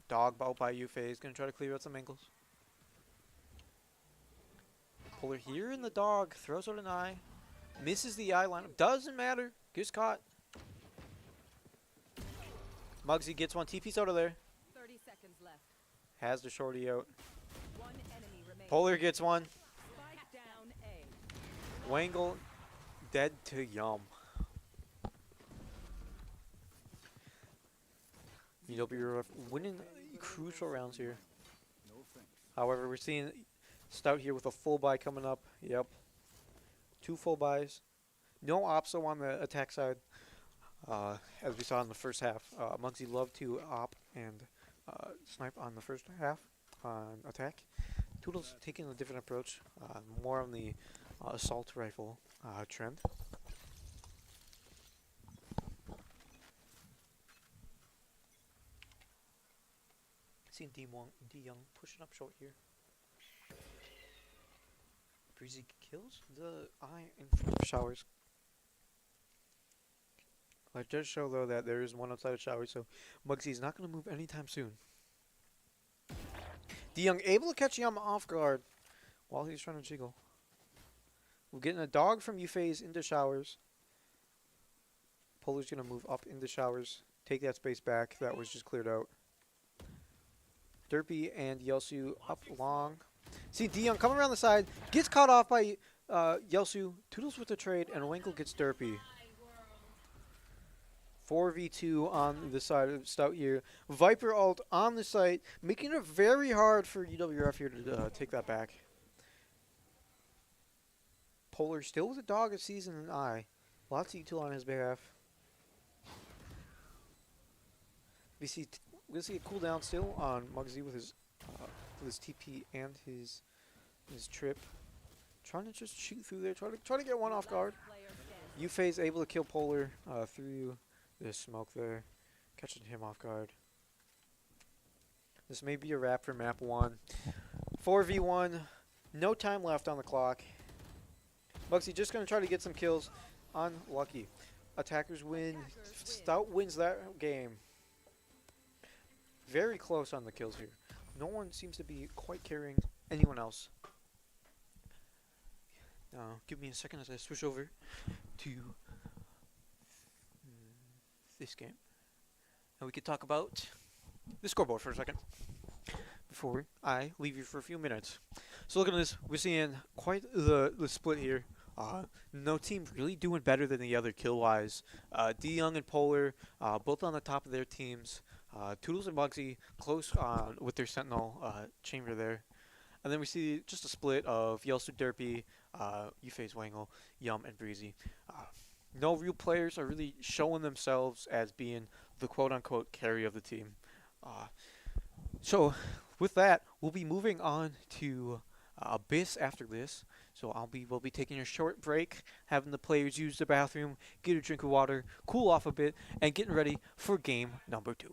Dog out by Uwrf. Gonna try to clear out some angles. Polar here in the dog. Throws out an eye. Misses the eye lineup. Doesn't matter. Gets caught. Muggsy gets one. TP's out of there. 30 seconds left. Has the shorty out. One enemy remaining. Polar gets one. Spike down A. Wangle dead to Yum. Uwrf winning crucial rounds here. However, we're seeing Stout here with a full buy coming up. Yep. 2 full buys. No opso on the attack side. As we saw in the first half. Muggsy loved to op and snipe on the first half on attack. Toodles taking a different approach. More on the assault rifle trend. Seeing D-Young pushing up short here. Breezy kills the eye in front of showers. I just show though that there is one outside of showers, so Muggsy's not going to move anytime soon. D-Young able to catch Yum off guard while he's trying to jiggle. We're getting a dog from Uwrf into showers. Polar's going to move up into showers, take that space back that was just cleared out. Derpy and Yelsu up long. See D-Young coming around the side, gets caught off by Yelsu. Toodles with the trade, and Wangle gets Derpy. 4v2 on the side of Stout here. Viper ult on the site, making it very hard for Uwrf here to take that back. Polar still with a dog of season and eye. Lots of util on his behalf. We see a cooldown still on Muggsy with his TP and his trip. Trying to just shoot through there, try to get one off guard. Uwrf is able to kill Polar through the smoke there, catching him off guard. This may be a wrap for map 1. 4v1, no time left on the clock. Muggsy just going to try to get some kills. Unlucky. Attackers win. Stout wins that game. Very close on the kills here. no one seems to be quite carrying anyone else. Now, give me a second as I switch over to this game. And we can talk about the scoreboard for a second before I leave you for a few minutes. So looking at this, we're seeing quite the split here. No team really doing better than the other kill-wise. D Young and Polar, both on the top of their teams. Toodles and Bugsy close with their Sentinel chamber there. And then we see just a split of Yelsu Derpy, Uwrf Wangle, Yum, and Breezy. No real players are really showing themselves as being the quote-unquote carry of the team. So with that, we'll be moving on to Abyss after this. So we'll be taking a short break, having the players use the bathroom, get a drink of water, cool off a bit, and getting ready for game number 2.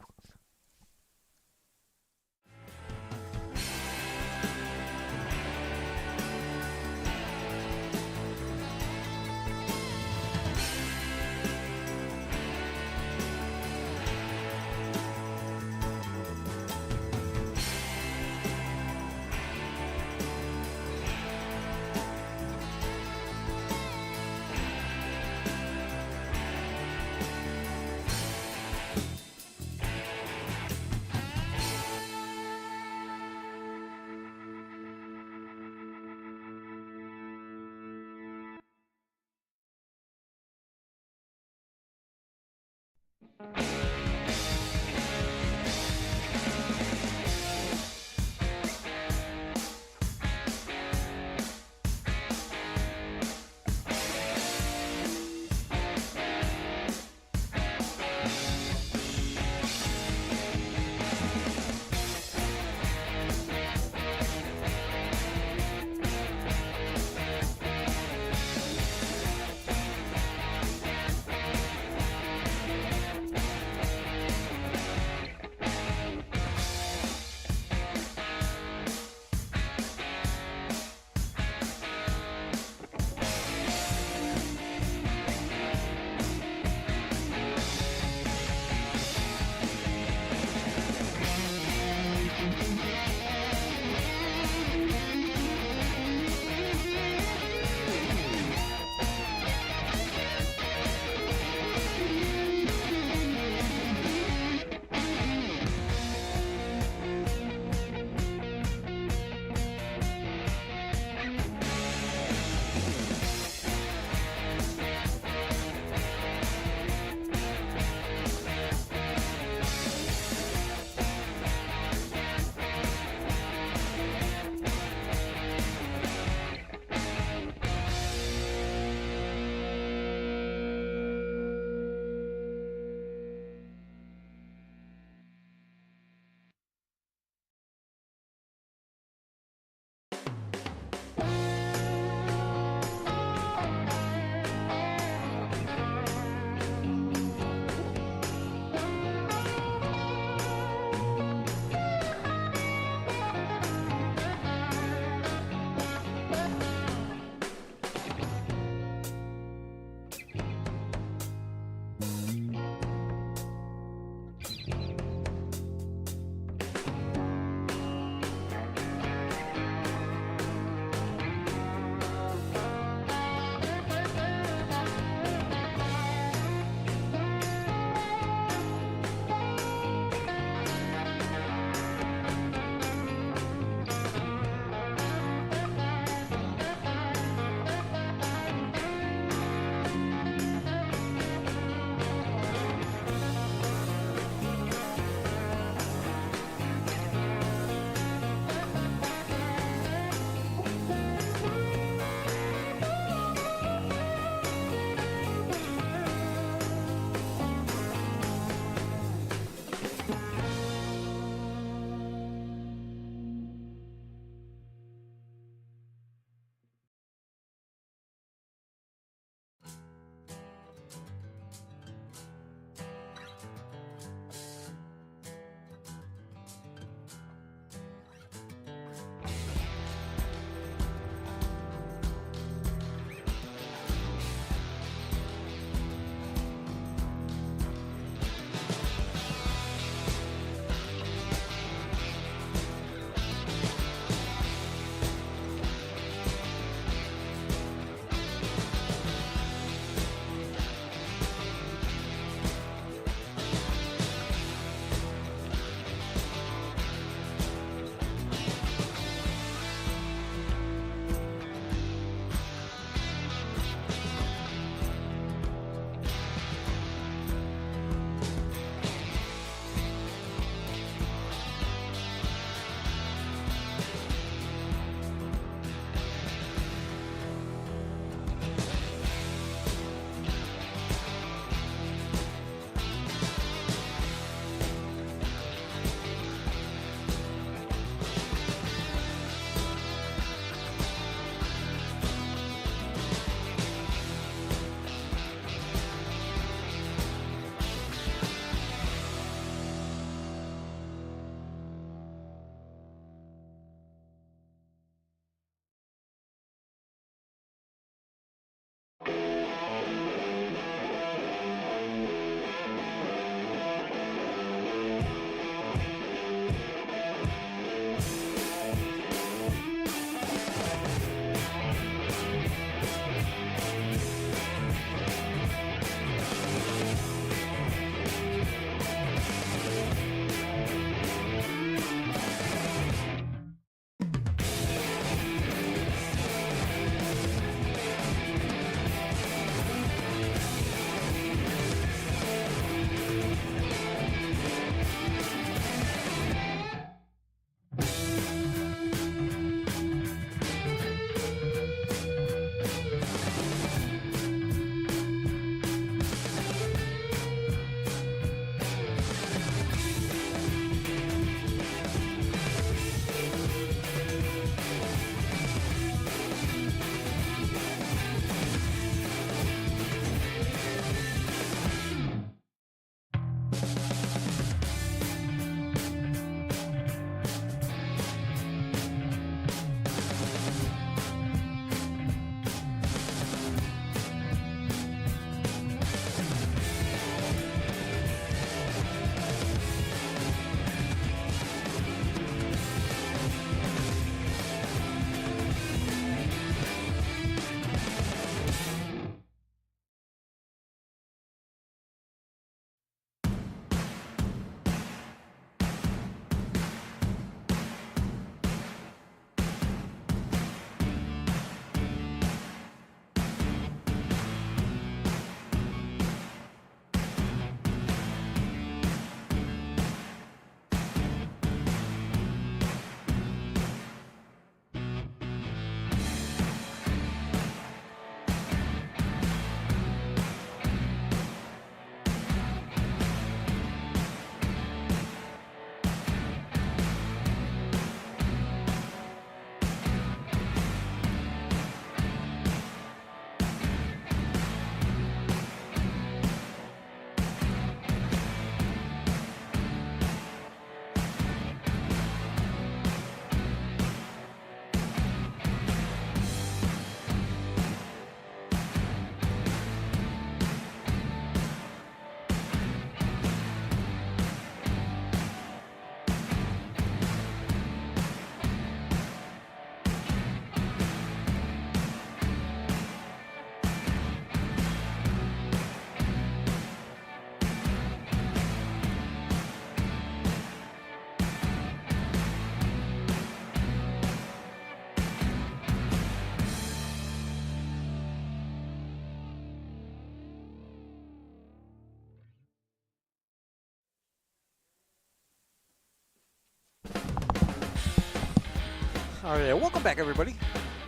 Alright, welcome back everybody.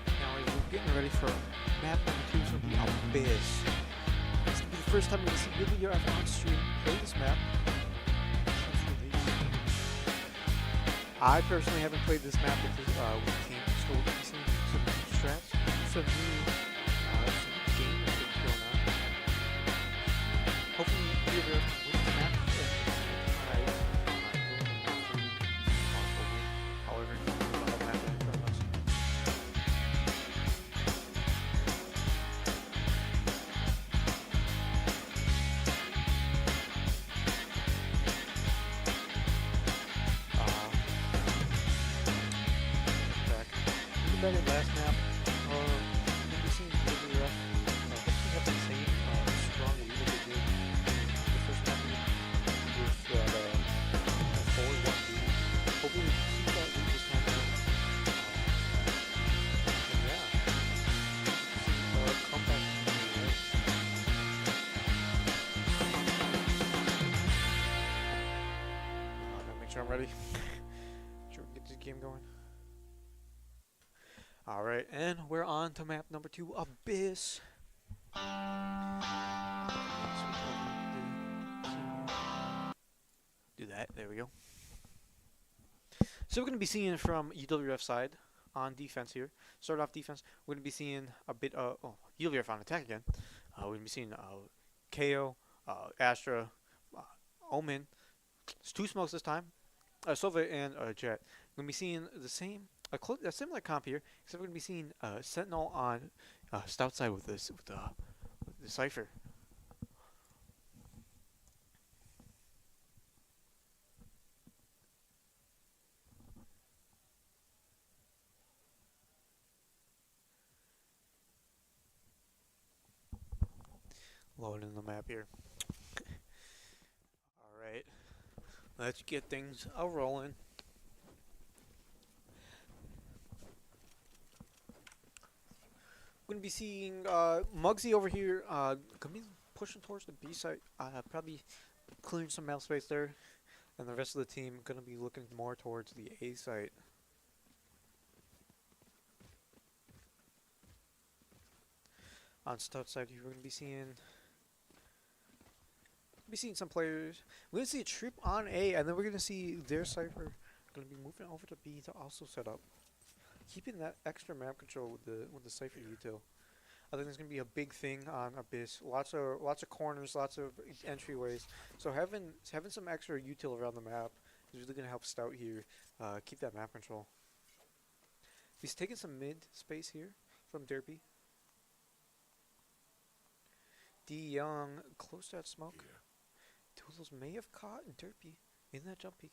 Now we're getting ready for map number 2 from the Abyss. This will be the first time you're going to see Uwrf on stream play this map. I personally haven't played this map with the team, so we're going to see some new strats, some new game things going on. Hopefully Uwrf can win the map. However, we don't have a map in front of us. Back at last map, we've seen Uwrf hopefully have the same strong lead that they did the first map with the 4-1 lead. Hopefully we can keep that lead this time around. And yeah, come back to the race. Gotta make sure I'm ready. Sure we can get this game going. Alright, and we're on to map number 2, Abyss. Do that, there we go. So we're going to be seeing from Uwrf side on defense here. Start off defense, we're going to be seeing a bit of, Uwrf on attack again. We're going to be seeing KO, Astra, Omen. It's 2 smokes this time. Sova and Jet. We're going to be seeing the same. A similar comp here, except we're going to be seeing Sentinel on Stout side with the Cypher. Loading the map here. Alright, let's get things rolling. We're going to be seeing Muggsy over here going to be pushing towards the B site, probably clearing some map space there, and the rest of the team going to be looking more towards the A site. On Stout side here, we're going to be seeing some players. We're going to see a trip on A, and then we're going to see their Cypher going to be moving over to B to also set up. Keeping that extra map control with the Cypher util. I think there's gonna be a big thing on Abyss. Lots of corners, lots of entryways. So having some extra util around the map is really gonna help Stout here keep that map control. He's taking some mid space here from Derpy. D Young close to that smoke. Toodles may have caught Derpy in that jump peek.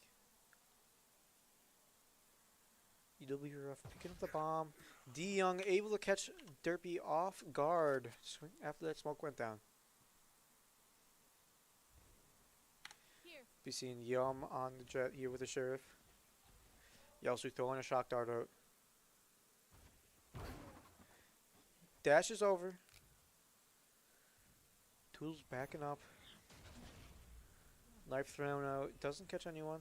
Uwrf picking up the bomb. D Young able to catch Derpy off guard after that smoke went down. Here. Be seeing Yum on the Jet here with the Sheriff. Yelsu throwing a shock dart out. Dash is over. Toodles backing up. Knife thrown out. Doesn't catch anyone.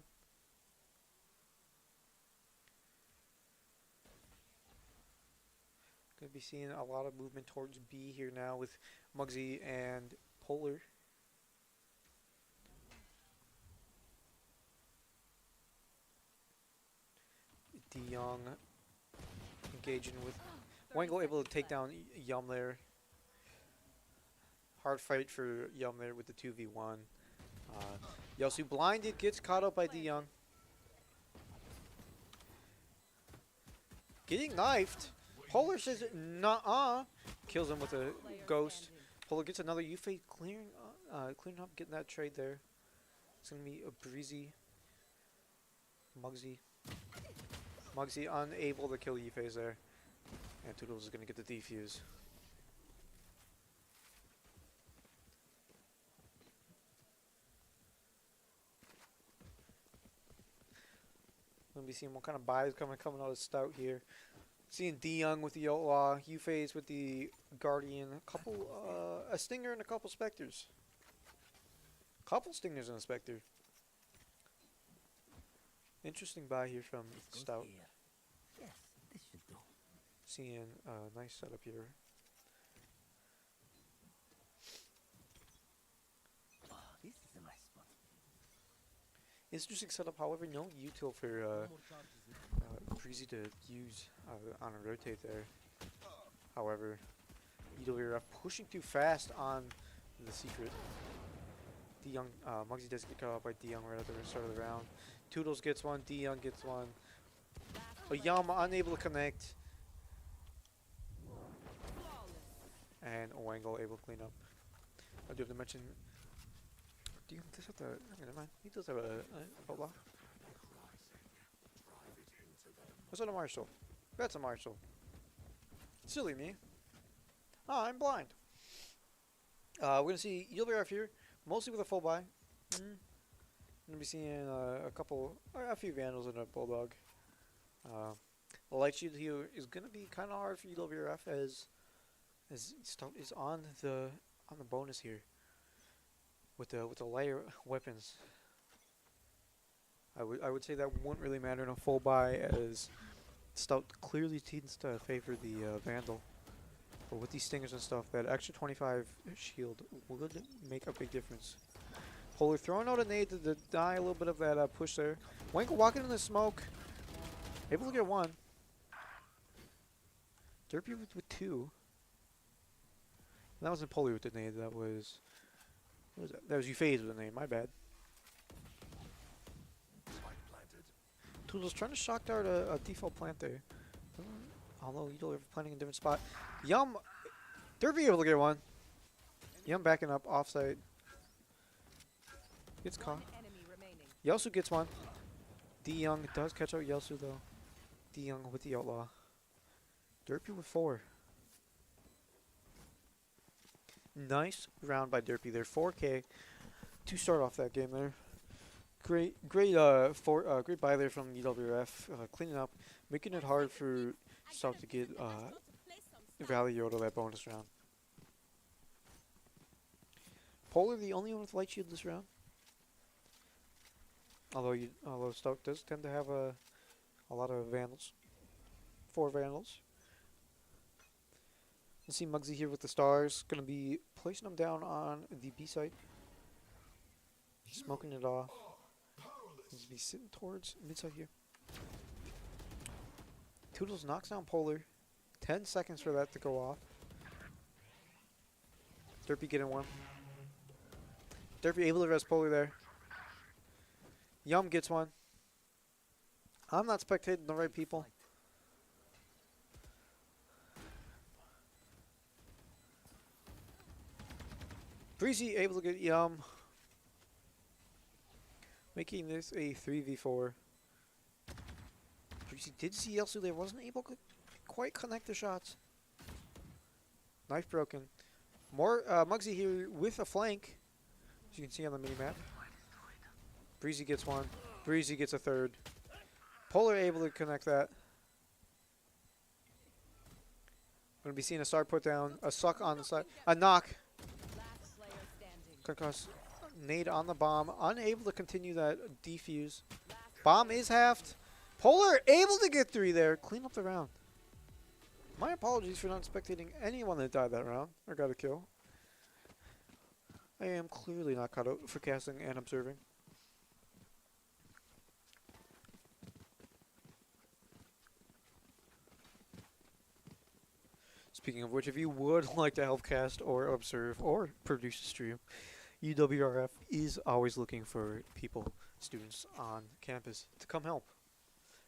Going to be seeing a lot of movement towards B here now with Muggsy and Polar. D Young engaging with Wangle, able to take down Yum there. Hard fight for Yum there with the 2v1. Yelsu blinded, gets caught up by D Young. Getting knifed. Polar says nuh-uh. Kills him with a ghost. Polar gets another U-Fade clearing up, getting that trade there. It's gonna be a breezy. Muggsy unable to kill U-Phase there. And Toodles is gonna get the defuse. Gonna be seeing what kind of buys coming out of Stout here. Seeing D Young with the Outlaw, U-Phase with the Guardian, a Stinger and a couple Spectres. Couple Stingers and a Spectre. Interesting buy here from Stout. Yes, this Seeing a nice setup here. This is a nice spot. Interesting setup, however, no util for Breezy to use on a rotate there. However, Uwrf pushing too fast on the secret. D-Young, Muggsy does get cut off by D-Young right at the start of the round. Toodles gets one, D-Young gets one. Yum unable to connect. And Owangle able to clean up. I do have to mention, D-Young does have to, never mind, he does have a outlaw. What's that a Marshall? That's a Marshall. Silly me. Oh, I'm blind. We're going to see Uwrf here, mostly with a full buy. Going to be seeing a few Vandals and a Bulldog. The light shield here is going to be kind of hard for Uwrf as Stout is on the bonus here with the lighter weapons. I would say that won't really matter in a full buy as Stout clearly tends to favor the Vandal. But with these stingers and stuff, that extra 25 shield would make a big difference. Polar throwing out a nade to deny a little bit of that push there. Wangle walking in the smoke. Able to get one. Derpy with two. And that wasn't Polar with the nade, that was... What was that? That was Euphase with the nade, my bad. Toodle's trying to shock dart a default plant there. Although Uwrf planting in a different spot. Yum! Derpy able to get one. Yum backing up, offside. Gets caught. Yelsu gets one. D-Young does catch out Yelsu though. D-Young with the outlaw. Derpy with 4. Nice round by Derpy there. 4K to start off that game there. Great buy there from Uwrf. Cleaning up, making it hard for Stout to get value out of that bonus round. Polar the only one with light shield this round. Although Stout does tend to have a lot of Vandals. 4 Vandals. Let's see Muggsy here with the stars. Gonna be placing them down on the B site. Smoking it off. He's be sitting towards mid side here. Toodles knocks down Polar. 10 seconds for that to go off. Derpy getting one. Derpy able to rest Polar there. Yum gets one. I'm not spectating the right people. Breezy able to get Yum. Making this a 3v4. Breezy did see Yelsu there, wasn't able to quite connect the shots. Knife broken. More Muggsy here with a flank, as you can see on the mini-map. Breezy gets one. Breezy gets a third. Polar able to connect that. Going to be seeing a star put down. A suck on the side. A knock. Concuss. Nade on the bomb. Unable to continue that defuse. Bomb is halved. Polar able to get 3 there. Clean up the round. My apologies for not spectating anyone that died that round. Or got a kill. I am clearly not cut out for casting and observing. Speaking of which, if you would like to help cast or observe or produce a stream, Uwrf is always looking for people, students on campus to come help.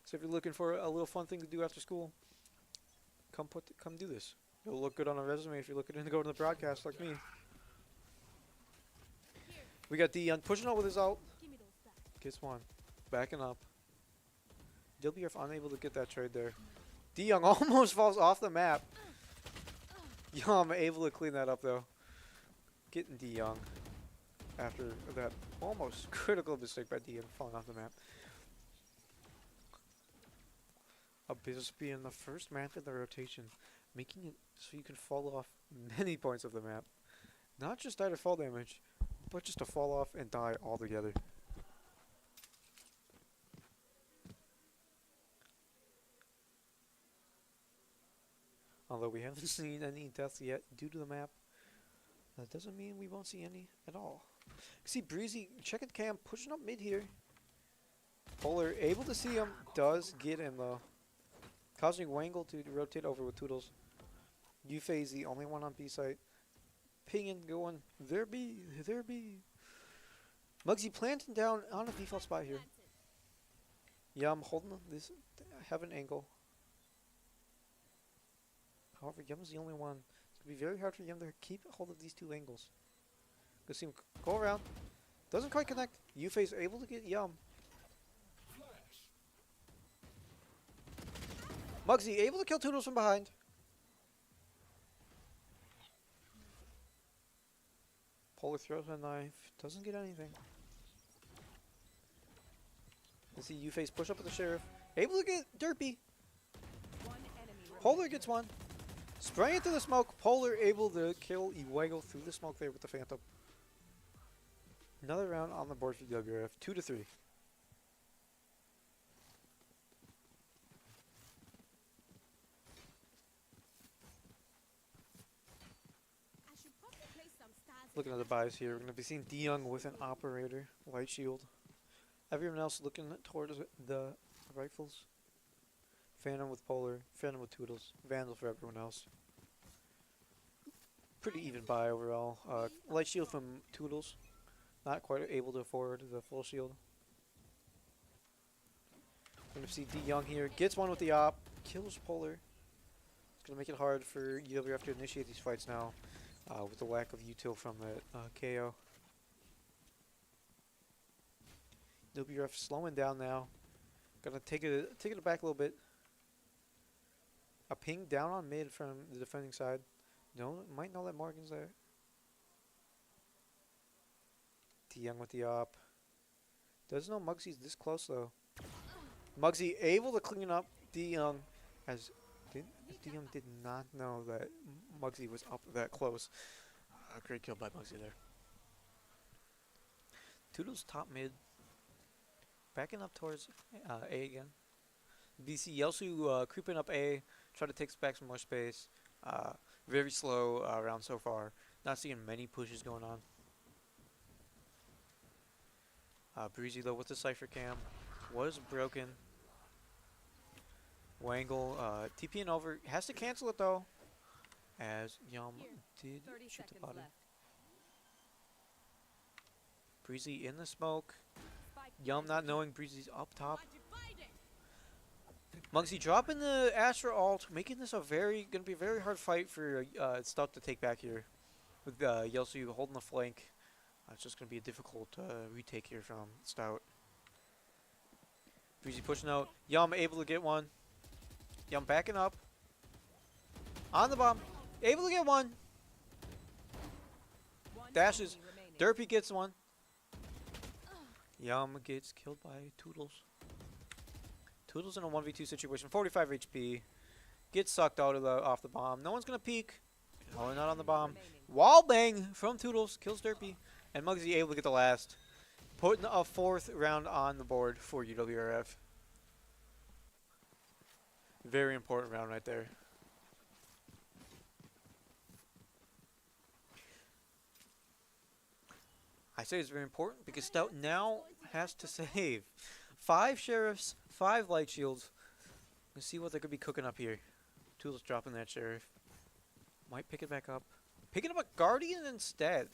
So if you're looking for a little fun thing to do after school, come do this. It'll look good on a resume if you're looking to go to the broadcast like me. We got D pushing out with his ult. Gets one. Backing up. Uwrf unable to get that trade there. D-Young almost falls off the map. Yum able to clean that up though. Getting D-Young after that almost critical mistake by D-Young falling off the map. Abyss being the first map in the rotation, making it so you can fall off many points of the map. Not just die to fall damage, but just to fall off and die altogether. Although we haven't seen any deaths yet due to the map. That doesn't mean we won't see any at all. See Breezy, checking cam, pushing up mid here. Polar able to see him, does get him though. Causing Wangle to rotate over with Toodles. Uwrf the only one on B site. Pinging, going, there be. Muggsy planting down on a default spot here. Yum holding this, have an angle. However, Yum's the only one. It's going to be very hard for Yum to keep hold of these two angles. Go see him go around. Doesn't quite connect. Uwrf able to get Yum. Muggsy able to kill Toodles from behind. Polar throws a knife. Doesn't get anything. You see Uwrf push up with the Sheriff. Able to get Derpy. Polar gets one. Spraying through the smoke. Polar able to kill Iwego through the smoke there with the Phantom. Another round on the board for Uwrf. 2-3. Looking at the buys here, we're going to be seeing DeYoung with an Operator, Light Shield. Everyone else looking towards the rifles. Phantom with Polar, Phantom with Toodles, Vandal for everyone else. Pretty even buy overall. Light Shield from Toodles, not quite able to afford the full shield. We're going to see DeYoung here, gets one with the Op, kills Polar. It's going to make it hard for Uwrf to initiate these fights now. With the lack of util from the KO. Uwrf slowing down now. Gonna take it back a little bit. A ping down on mid from the defending side. No, might know that Morgan's there. DeYoung with the op. Doesn't know Muggsy's this close though. Muggsy able to clean up DeYoung as DeYoung did not know that Muggsy was up that close. Great kill by Muggsy there. Toodles top mid. Backing up towards A again. BC Yelsu creeping up A. Try to take back some more space. Very slow round so far. Not seeing many pushes going on. Breezy though with the Cypher cam. Was broken. Wangle TPing over. Has to cancel it though. As Yum did shoot the body. Breezy in the smoke. Yum not knowing Breezy's up top. Muggsy dropping the Astra ult, making this gonna be a very hard fight for Stout to take back here. With Yelsu holding the flank. It's just gonna be a difficult retake here from Stout. Breezy pushing out. Yum able to get one. Yum backing up. On the bomb. Able to get one. Dashes. Derpy gets one. Yum gets killed by Toodles. Toodles in a 1v2 situation. 45 HP. Gets sucked out of off the bomb. No one's going to peek. No, not on the bomb. Wall bang from Toodles. Kills Derpy. And Muggsy able to get the last. Putting a 4th round on the board for Uwrf. Very important round right there. I say it's very important because Stout now has to save 5 Sheriffs, 5 Light Shields. Let's see what they could be cooking up here. Toodles dropping that Sheriff. Might pick it back up. Picking up a Guardian instead.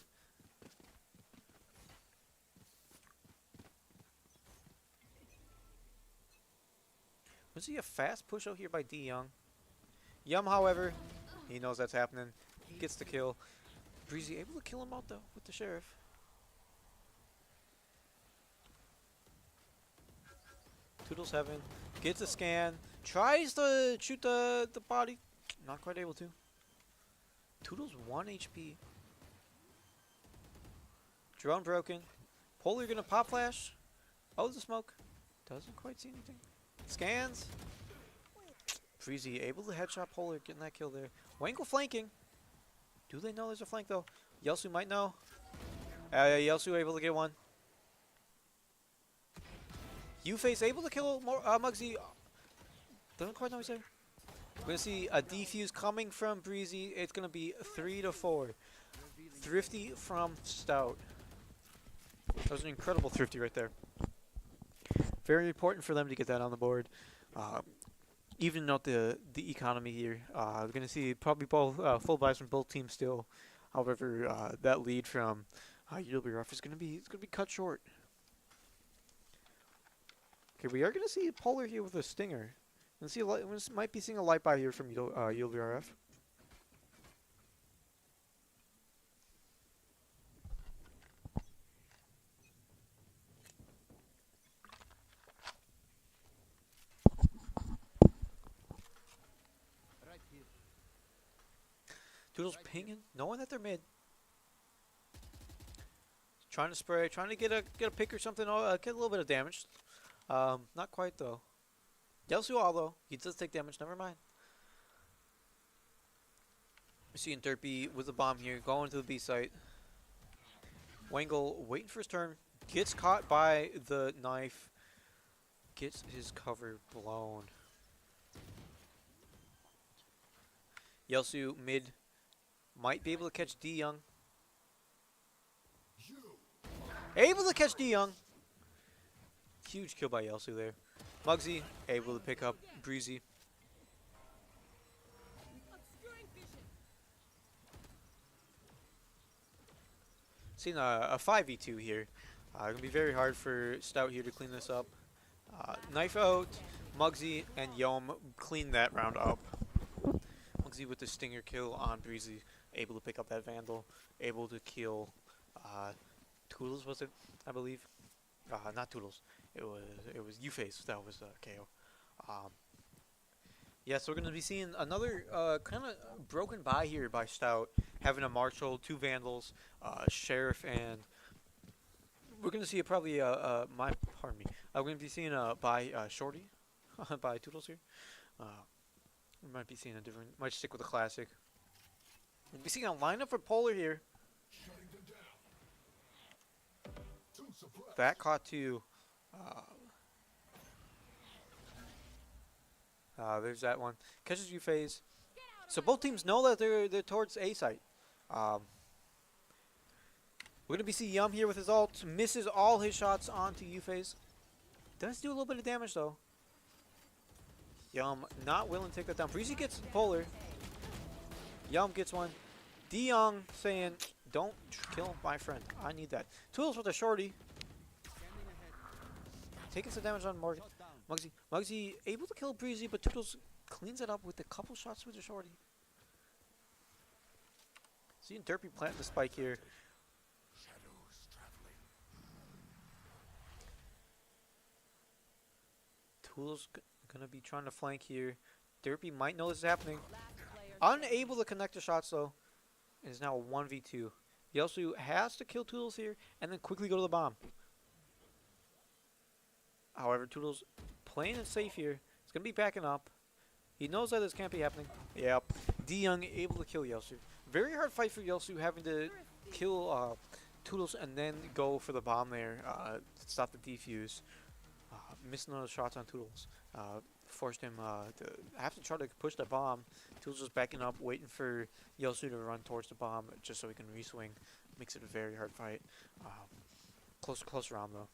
Was he a fast push out here by DeYoung? Yum, however, he knows that's happening. He gets the kill. Breezy able to kill him out though with the Sheriff. Toodles heaven. Gets a scan. Tries to shoot the body. Not quite able to. Toodles 1 HP. Drone broken. Polar gonna pop flash. Oh, the smoke. Doesn't quite see anything. Scans. Breezy able to headshot Polar, getting that kill there. Wangle flanking. Do they know there's a flank though? Yelsu might know. Yelsu able to get one. Uwrf able to kill more Muggsy. Don't quite know he's there. We're gonna see a defuse coming from Breezy. It's gonna be 3 to 4. Thrifty from Stout. That was an incredible thrifty right there. Very important for them to get that on the board. Even out the economy here. We're gonna see probably both full buys from both teams still. However, that lead from Uwrf is gonna be cut short. Okay, we are gonna see a Polar here with a stinger. Let's see, we might be seeing a light buy here from Uwrf. Right here. Toodles pinging, knowing that they're mid. Trying to spray, trying to get a pick or something, get a little bit of damage. Not quite though. Yelsu although, he does take damage, never mind. We're seeing Derpy with the bomb here, going to the B site. Wangle waiting for his turn, gets caught by the knife, gets his cover blown. Yelsu mid, might be able to catch D Young. Able to catch D Young. Huge kill by Yelsu there. Muggsy able to pick up Breezy. Seeing a 5v2 here. Gonna be very hard for Stout here to clean this up. Knife out, Muggsy and Yom clean that round up. Muggsy with the stinger kill on Breezy, able to pick up that Vandal, able to kill Toodles, was it? I believe. Not Toodles. It was Uwrf that was KO. Yeah, so we're gonna be seeing another kind of broken buy here by Stout, having a Marshal, 2 Vandals, Sheriff, and we're gonna see probably pardon me. We're gonna be seeing by Shorty, by Toodles here. We might be seeing a different. Might stick with the classic. We'll be seeing a lineup for Polar here. That caught 2. There's that one. Catches Uwrf. So both teams know that they're towards A site. We're gonna be seeing Yum here with his ult. Misses all his shots onto Uwrf. Does do a little bit of damage though. Yum not willing to take that down. Breezy gets Polar. Yum gets one. D Young saying, "Don't kill my friend. I need that." Tools with a shorty. Taking some damage on Morgan. Muggsy able to kill Breezy, but Toodles cleans it up with a couple shots with the shorty. Seeing Derpy plant the spike here. Toodles gonna be trying to flank here. Derpy might know this is happening. Unable to connect the shots though. It is now a 1v2. Yelsu has to kill Toodles here and then quickly go to the bomb. However, Toodles playing it safe here. It's going to be backing up. He knows that this can't be happening. Yep. D Young able to kill Yelsu. Very hard fight for Yelsu, having to kill Toodles and then go for the bomb there to stop the defuse. Missing those shots on Toodles. Forced him to have to try to push the bomb. Toodles just backing up, waiting for Yelsu to run towards the bomb just so he can reswing. Makes it a very hard fight. Close round though.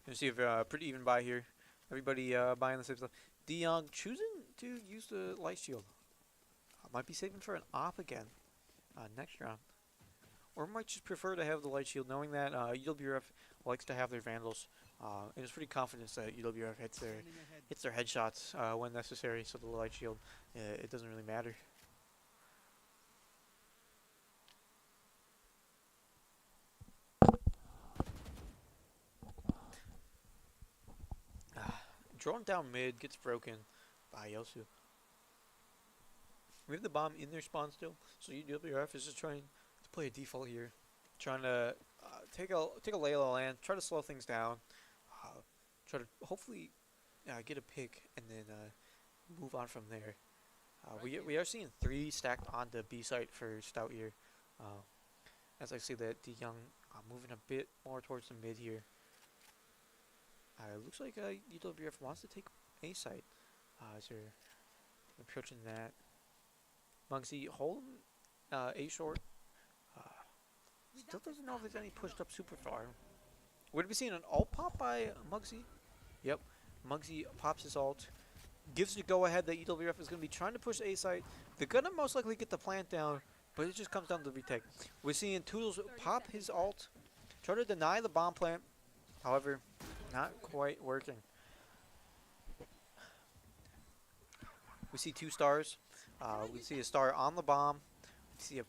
You see a pretty even buy here. Everybody buying the same stuff. D Young choosing to use the light shield. Might be saving for an op again next round. Or might just prefer to have the light shield, knowing that Uwrf likes to have their Vandals. And it's pretty confident that Uwrf hits their headshots when necessary, so the light shield, it doesn't really matter. Drone down mid, gets broken by Yelsu. We have the bomb in their spawn still, so Uwrf is just trying to play a default here. Trying to take a lay of the land, try to slow things down, try to hopefully get a pick, and then move on from there. We are seeing 3 stacked on the B site for Stout here. As I see that D Young moving a bit more towards the mid here. Looks like Uwrf wants to take A site. As they're approaching that. Muggsy holding A short. Uh, Still doesn't know if there's any pushed up super far. Would we seeing an ult pop by Muggsy? Yep. Muggsy pops his ult. Gives the go ahead that UWF is going to be trying to push A site. They're going to most likely get the plant down, but it just comes down to the retake. We're seeing Toodles pop his ult. Try to deny the bomb plant. However, not quite working. We see 2 stars. We see a star on the bomb. We see a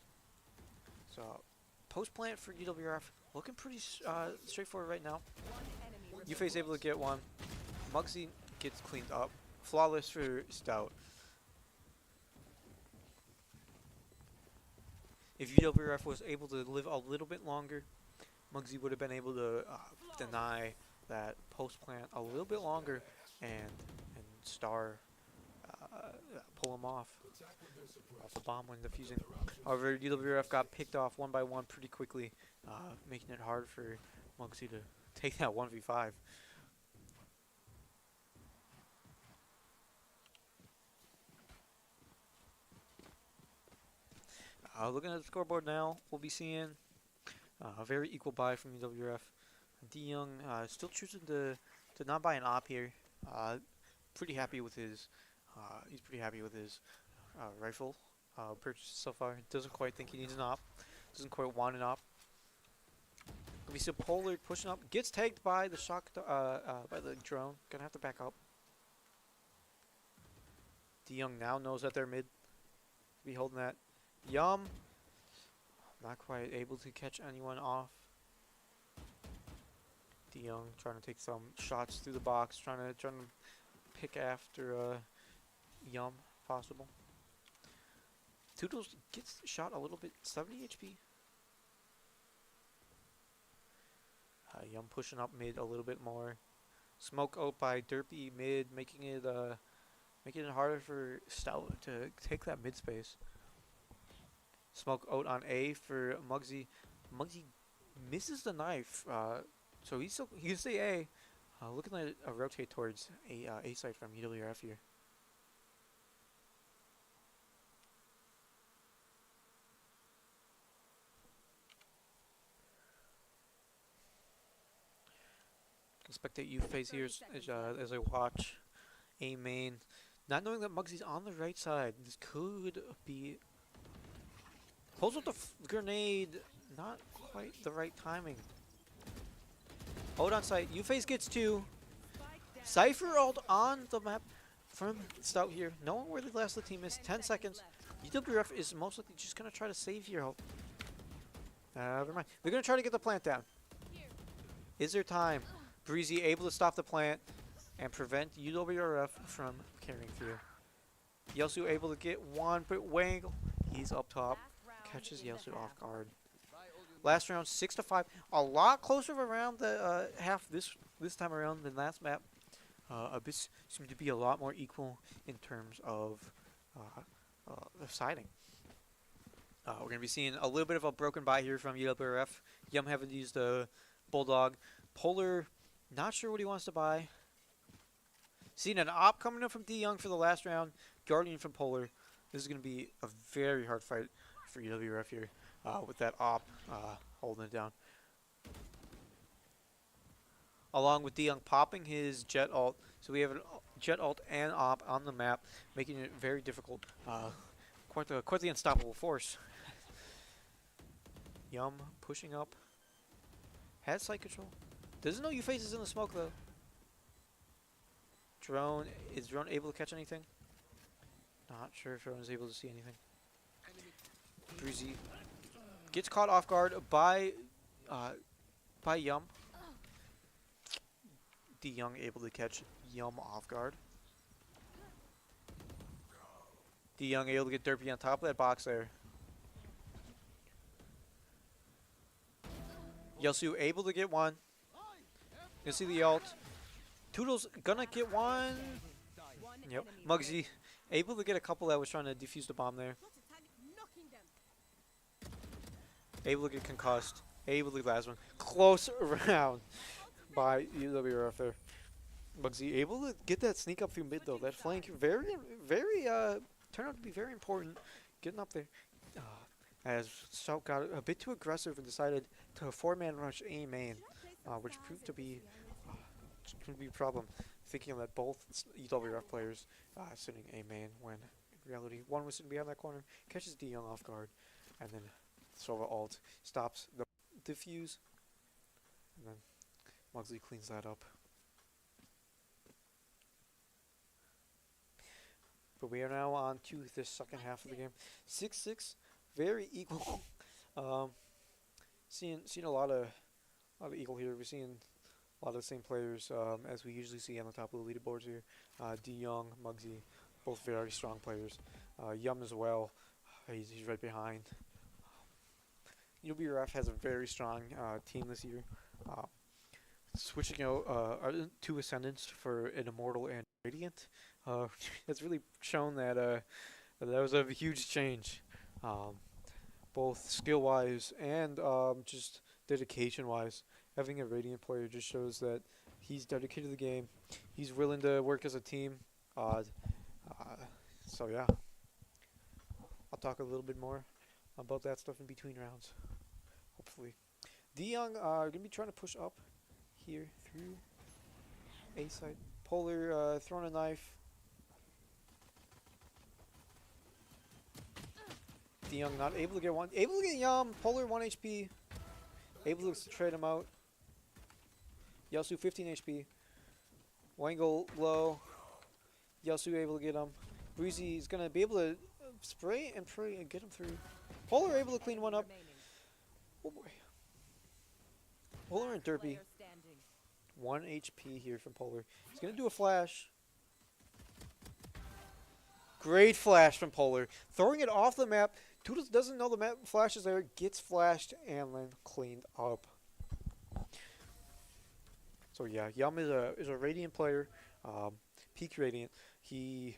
post plant for UWF. Looking pretty straightforward right now. Uwrf able to get one. Muggsy gets cleaned up. Flawless for Stout. If UWF was able to live a little bit longer, Muggsy would have been able to deny that post plant a little bit longer and Star pull him off the bomb when defusing. However, UWF got picked off one by one pretty quickly, making it hard for Muggsy to take that 1v5. Looking at the scoreboard now, we'll be seeing a very equal buy from UWF. D Young still choosing to not buy an op here. Pretty happy with his. He's pretty happy with his rifle purchase so far. Doesn't quite think he needs an op. Doesn't quite want an op. We see Polar pushing up. Gets tagged by the by the drone. Gonna have to back up. D Young now knows that they're mid. Be holding that. Yum. Not quite able to catch anyone off. D Young trying to take some shots through the box, trying to pick after Yum if possible. Toodles gets shot a little bit, 70 HP. Yum pushing up mid a little bit more. Smoke out by Derpy mid, making it harder for Stout to take that mid space. Smoke out on A for Muggsy. Muggsy misses the knife, so he can stay A. Looking at rotate towards A side from UWF here. Spectate Uwrf here as I watch A main, not knowing that Muggsy's on the right side. This could be. Pulls with the grenade, not quite the right timing. Hold on site. Uwrf gets 2. Cypher ult on the map from Stout here. Knowing where the last of the team is. 10 seconds. UWF is most likely just going to try to save here. Never mind. They're going to try to get the plant down. Is there time? Breezy able to stop the plant and prevent UWF from carrying through. Yelsu able to get one, but Wangle, he's up top. Catches Yelsu off guard. Last round 6-5, a lot closer of a round the half this time around than last map. Abyss seemed to be a lot more equal in terms of the siding. We're gonna be seeing a little bit of a broken buy here from UWF. Yum having used the Bulldog. Polar, not sure what he wants to buy. Seeing an op coming up from D Young for the last round. Guardian from Polar. This is gonna be a very hard fight for UWF here, with that op holding it down. Along with D Young popping his jet ult, so we have a jet ult and op on the map, making it very difficult. Quite the unstoppable force. Yum pushing up. Has sight control. Doesn't know Uwrf is in the smoke though. Drone, is Drone able to catch anything? Not sure if Drone is able to see anything. Breezy gets caught off guard by Yum. D Young able to catch Yum off guard. D Young able to get Derpy on top of that box there. Yelsu able to get one. You see the ult. Toodles gonna get one. Yep. Muggsy able to get a couple that was trying to defuse the bomb there. Able to get concussed. Able to get last one. Close round by UWF there. Bugsy able to get that sneak up through mid though. That flank very turned out to be very important. Getting up there. As Stout got a bit too aggressive and decided to 4-man rush A main, which proved to be a problem. Thinking that both EWF players sitting A main when in reality one was sitting behind that corner, catches D Young off guard, and then Sova ult stops the defuse, and then Mugsley cleans that up. But we are now on to the second half of the game. 6-6, very equal. Seeing a lot of equal here. We're seeing a lot of the same players as we usually see on the top of the leaderboards here. D Young, Muggsy, both very strong players. Yum as well. He's right behind. Uwrf has a very strong team this year. Switching out two Ascendants for an Immortal and Radiant. It's really shown that that was a huge change, both skill-wise and just dedication-wise. Having a Radiant player just shows that he's dedicated to the game. He's willing to work as a team. So yeah, I'll talk a little bit more about that stuff in between rounds, hopefully. D Young are gonna be trying to push up here through A side. Polar throwing a knife. D Young not able to get one. Able to get Yum. Polar 1 HP. Able to trade him out. Yasu 15 HP. Wangle low. Yasu able to get him. Breezy is gonna be able to spray and pray and get him through. Polar able to clean one up. Oh boy. Polar and Derpy. 1 HP here from Polar. He's gonna do a flash. Great flash from Polar. Throwing it off the map. Toodles doesn't know the map flash is there. Gets flashed and then cleaned up. So yeah, Yum is a Radiant player. Peak Radiant. He's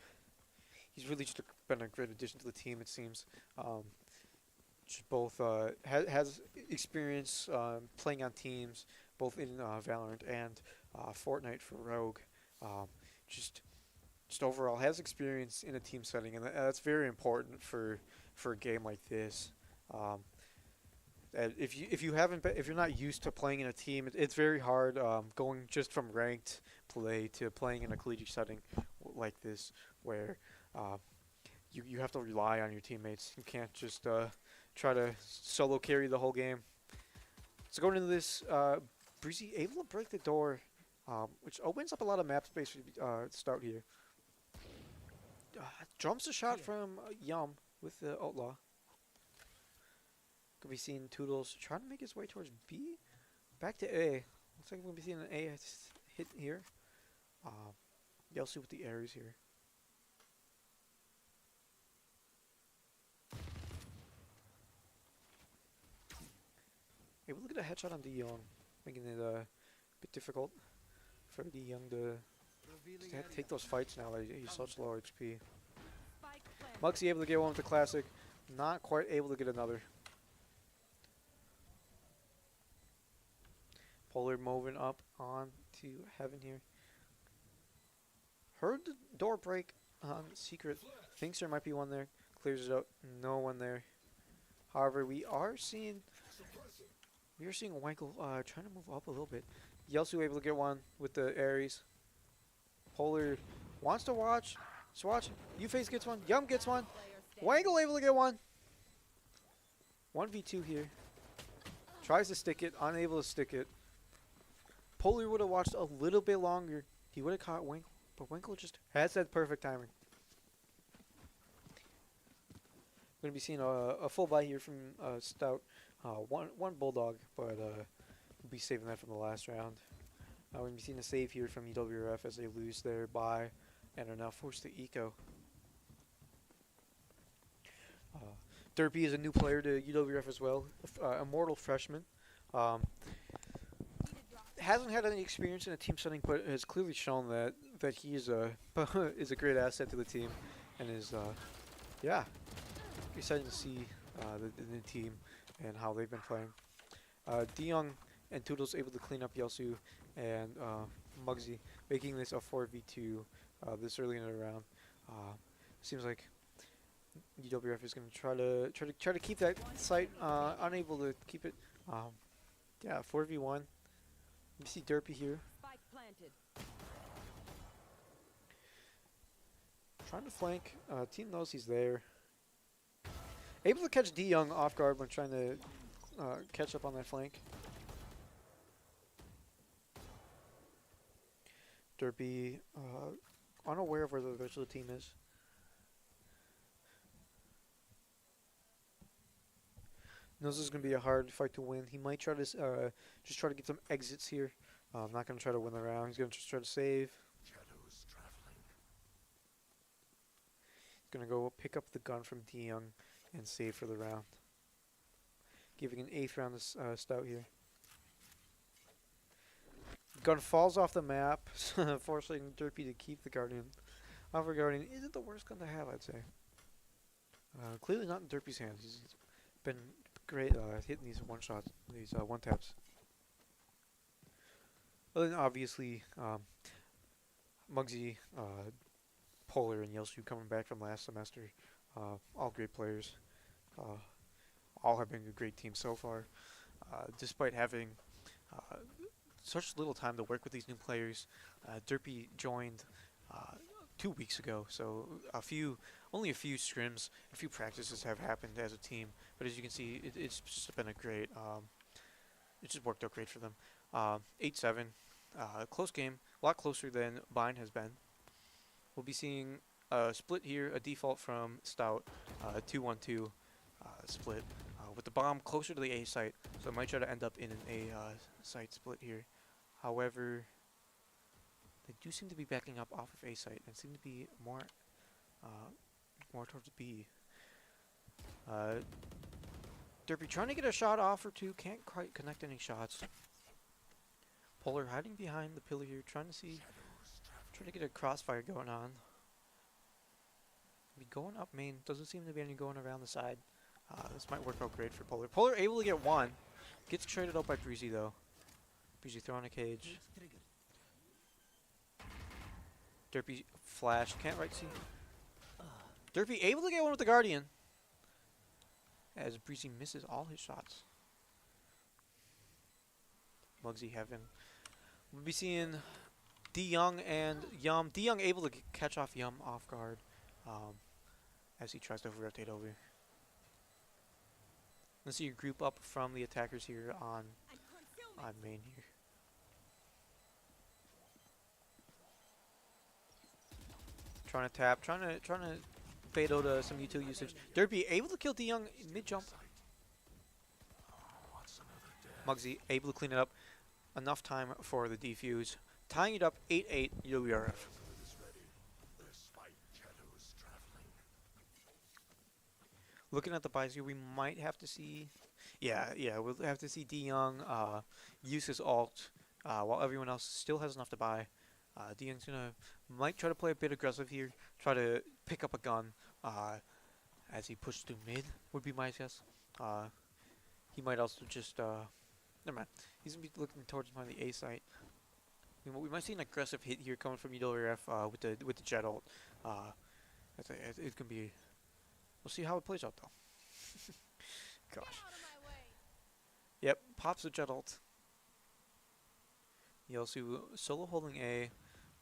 really just been a great addition to the team, it seems. Just both has experience playing on teams, both in Valorant and Fortnite for Rogue. Just overall has experience in a team setting, and that's very important for a game like this. If you're not used to playing in a team, it's very hard going just from ranked play to playing in a collegiate setting like this, where you have to rely on your teammates. You can't just try to solo carry the whole game. So going into this, Breezy able to break the door, which opens up a lot of map space for Stout here. Jumps a shot from Yum with the Outlaw. Could be seeing Toodles trying to make his way towards B. Back to A. Looks like we're going to be seeing an A hit here. Yelsu with the Ares here. Able to get a headshot on D Young, making it a bit difficult for D Young to take those fights now. He's such low HP. Mugsy able to get one with the classic, not quite able to get another. Polar moving up on to Heaven here. Heard the door break on Secret. Thinks there might be one there. Clears it out. No one there. However, we are seeing Wankel trying to move up a little bit. Yelsu able to get one with the Ares. Polar wants to watch. Swatch. U-Face gets one. Yum gets one. Wangle able to get one. 1v2 here. Tries to stick it. Unable to stick it. Polar would have watched a little bit longer. He would have caught Winkle. But Winkle just has that perfect timing. We're going to be seeing a full buy here from Stout. One Bulldog, but we'll be saving that from the last round. We're going to be seeing a save here from EWF as they lose their buy and are now forced to eco. Derpy is a new player to UWF as well, Immortal freshman. Hasn't had any experience in a team setting, but has clearly shown that he is a is a great asset to the team, and is yeah, exciting to see the new team and how they've been playing. D Young and Toodles able to clean up Yelsu and Muggsy, making this a 4v2 this early in the round. Seems like UWF is going to try to keep that site, unable to keep it. Yeah, 4v1. You see Derpy here. Spike planted. Trying to flank. Team knows he's there. Able to catch D Young off guard when trying to catch up on that flank. Derpy unaware of where the rest of the team is. Knows this is going to be a hard fight to win. He might try to just try to get some exits here. Not going to try to win the round. He's going to just try to save. He's going to go pick up the gun from D Young and save for the round. Giving an 8th round to Stout here. Gun falls off the map, forcing Derpy to keep the Guardian. However, Guardian isn't the worst gun to have, I'd say. Clearly not in Derpy's hands. He's been great hitting these one-shots, these one-taps. But then obviously, Muggsy, Polar, and Uwrf coming back from last semester. All great players. All have been a great team so far. Despite having such little time to work with these new players, Derpy joined 2 weeks ago, so only a few scrims, a few practices have happened as a team. But as you can see, it's just been a great. It just worked out great for them. 8-7, close game, a lot closer than Bind has been. We'll be seeing a split here, a default from Stout, 2-1-2 split, with the bomb closer to the A site, so it might try to end up in an A site split here. However, they do seem to be backing up off of A site and seem to be more towards B. Derpy trying to get a shot off or two, can't quite connect any shots. Polar hiding behind the pillar here, trying to get a crossfire going on. Be going up main, doesn't seem to be any going around the side. This might work out great for Polar. Polar able to get one, gets traded out by Breezy though. Breezy throwing a cage. Derpy flash, can't right see. Derpy able to get one with the Guardian, as Breezy misses all his shots. Muggsy Heaven. We'll be seeing D Young and Yum. D Young able to catch off Yum off guard as he tries to rotate over. Let's see a group up from the attackers here on main here. Trying to tap, trying to fade out some utility usage. Derpy able to kill D Young mid jump. Muggsy able to clean it up. Enough time for the defuse. Tying it up 8-8 Uwrf. Looking at the buys here, we might have to see. Yeah, we'll have to see D Young use his ult while everyone else still has enough to buy. D Young's might try to play a bit aggressive here, try to pick up a gun as he pushes through mid, would be my guess. He might also just never mind. He's gonna be looking towards the A site. We might see an aggressive hit here coming from Uwrf with the jet ult. It can be. We'll see how it plays out though. Gosh. Yep, pops the jet ult. Uwrf solo holding A.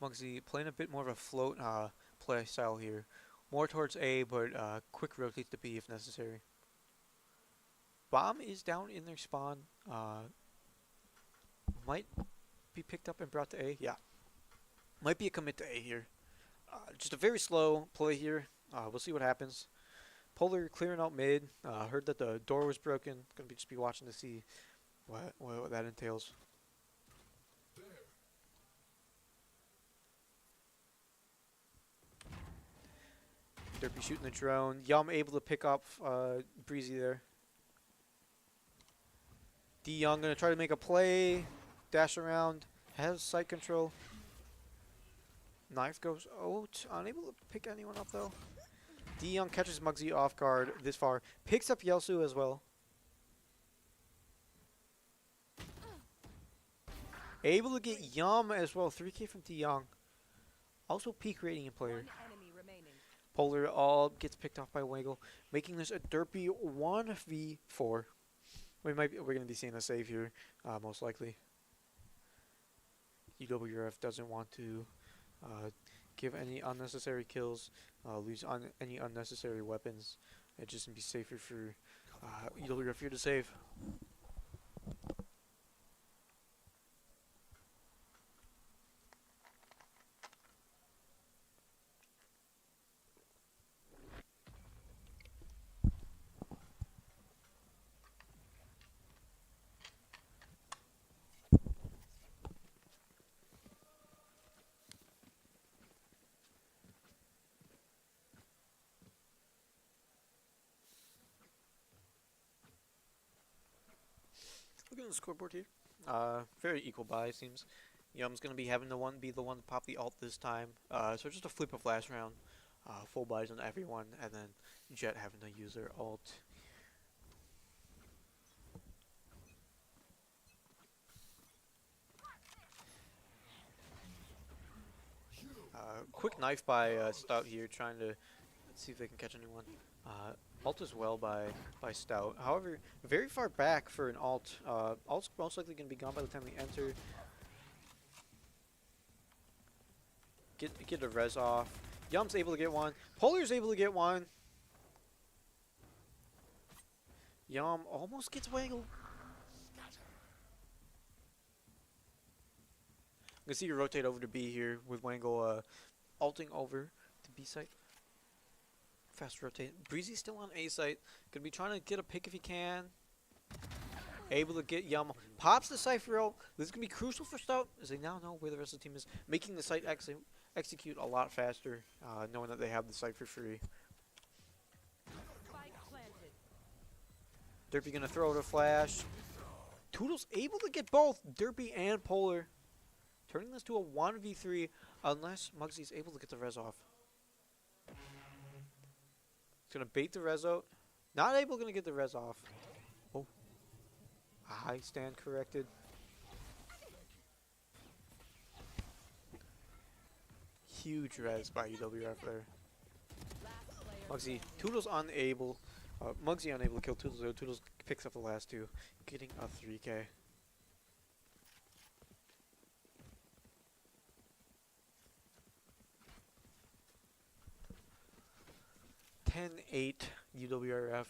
Muggsy playing a bit more of a float play style here. More towards A, but quick rotate to B if necessary. Bomb is down in their spawn. Might be picked up and brought to A. Yeah. Might be a commit to A here. Just a very slow play here. We'll see what happens. Polar clearing out mid. Heard that the door was broken. Gonna just be watching to see what that entails. Derpy shooting the drone. Yum able to pick up Breezy there. D Young gonna try to make a play. Dash around. Has sight control. Knife goes out. Unable to pick anyone up though. D Young catches Muggsy off guard this far. Picks up Uwrf as well. Able to get Yum as well. 3K from D Young. Also peak rating in player. One enemy remaining. Polar all gets picked off by Wangle, making this a derpy 1v4. We're gonna be seeing a save here, most likely. Uwrf doesn't want to give any unnecessary kills, lose any unnecessary weapons. It just gonna be safer for Uwrf here to save. Look at the scoreboard here. Very equal buy, it seems. Yum's gonna be having be the one to pop the ult this time. So just a flip of last round. Full buys on everyone, and then Jet having to use their ult. Quick knife by Stout here, trying to see if they can catch anyone. Ult as well by Stout. However, very far back for an ult. Ult's most likely going to be gone by the time we enter. Get a res off. Yum's able to get one. Polar's able to get one. Yum almost gets Wangle. I'm going to see you rotate over to B here with Wangle ulting over to B site. Fast rotate. Breezy's still on A site. Gonna be trying to get a pick if he can. Able to get Yum. Pops the Cypher ult. This is gonna be crucial for Stout, as they now know where the rest of the team is. Making the site execute a lot faster, knowing that they have the Cypher free. Derpy gonna throw out a flash. Toodles able to get both Derpy and Polar. Turning this to a 1v3 unless Mugsy's able to get the res off. Gonna bait the res out. Not able to get the res off. Oh. A high stand corrected. Huge res by UWF there. Mugsy. Toodles unable. Mugsy unable to kill Toodles though. Toodles picks up the last two. Getting a 3K. 10-8 UWRF.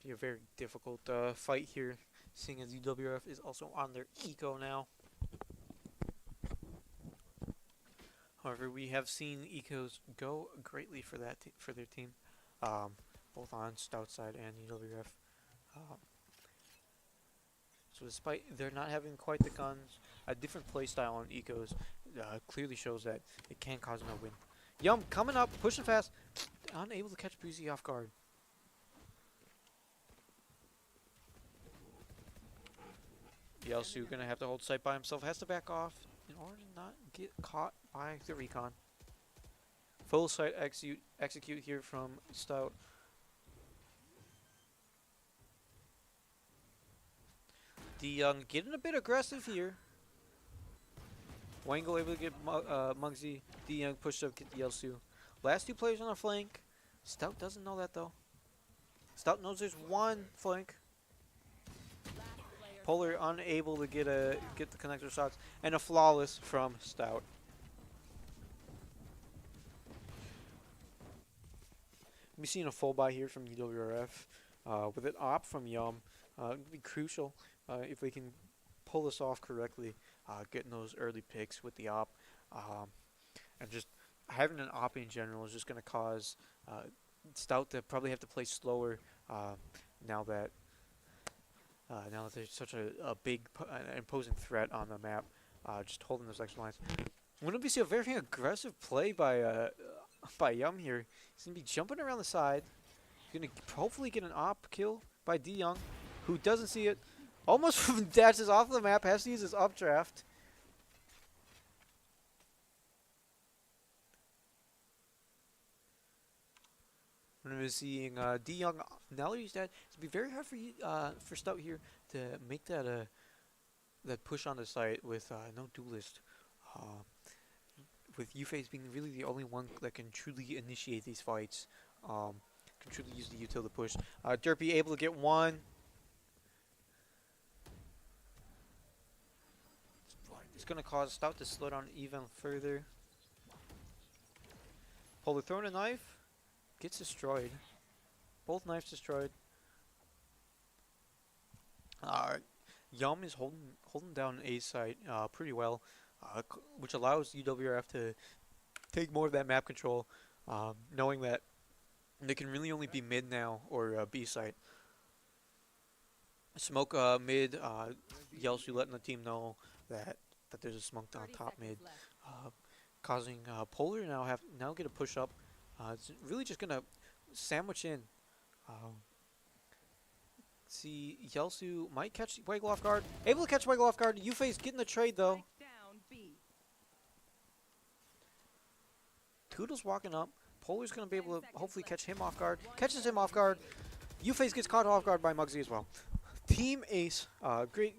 Be a very difficult fight here, seeing as UWRF is also on their eco now. However, we have seen ecos go greatly for their team, both on Stout side and UWRF. So despite they're not having quite the guns, a different playstyle on ecos clearly shows that it can cause them to win. Yum coming up, pushing fast, unable to catch Breezy off guard. Yelsu gonna have to hold sight by himself, has to back off in order to not get caught by the recon. Full sight execute here from Stout. D Young getting a bit aggressive here. Wangle able to get Muggsy. D Young pushed up, get Yelsu. Last two players on our flank. Stout doesn't know that though. Stout knows there's one flank. Polar unable to get the connector shots, and a flawless from Stout. We've seen a full buy here from UWRF with an op from Yum. It would be crucial if we can pull this off correctly, getting those early picks with the op, and just having an op in general is just going to cause Stout to probably have to play slower now that there's such a big imposing threat on the map. Just holding those extra lines. Wouldn't we see a very aggressive play by Yum here? He's gonna be jumping around the side. He's gonna hopefully get an op kill by D Young, who doesn't see it. Almost dashes off the map. Has to use his updraft. We're seeing D Young now that he's dead. It's gonna be very hard for Stout here to make that that push on the site with no duelist. Uh, with Uwrf being really the only one that can truly initiate these fights. Can truly use the util to push. Derpy able to get one. It's going to cause Stout to slow down even further. Polar throwing a knife. Gets destroyed. Both knives destroyed. Yum is holding down A site pretty well, which allows UWRF to take more of that map control, knowing that they can really only be mid now or B site. Smoke mid, Yelsu letting the team know that there's a smoke down top mid, causing Polar now get a push up. It's really just gonna sandwich in. See, Yelsu might catch Waggle off guard. Able to catch Waggle off guard. Uwrf getting the trade though. Toodle's walking up. Polar's gonna be able to hopefully catch him off guard. Catches him off guard. Uwrf gets caught off guard by Muggsy as well. Team Ace, great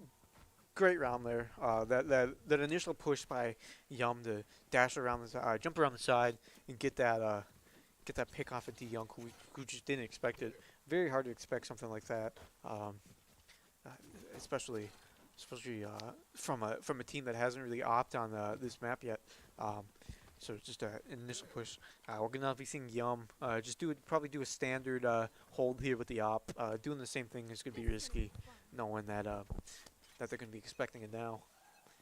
round there. That initial push by Yum to dash around the jump around the side and get that pick off of D Young, who just didn't expect it. Very hard to expect something like that, especially from a team that hasn't really opted on this map yet. So just an initial push. We're gonna be seeing Yum just probably do a standard hold here with the op. Doing the same thing is gonna be risky, knowing that they're gonna be expecting it now.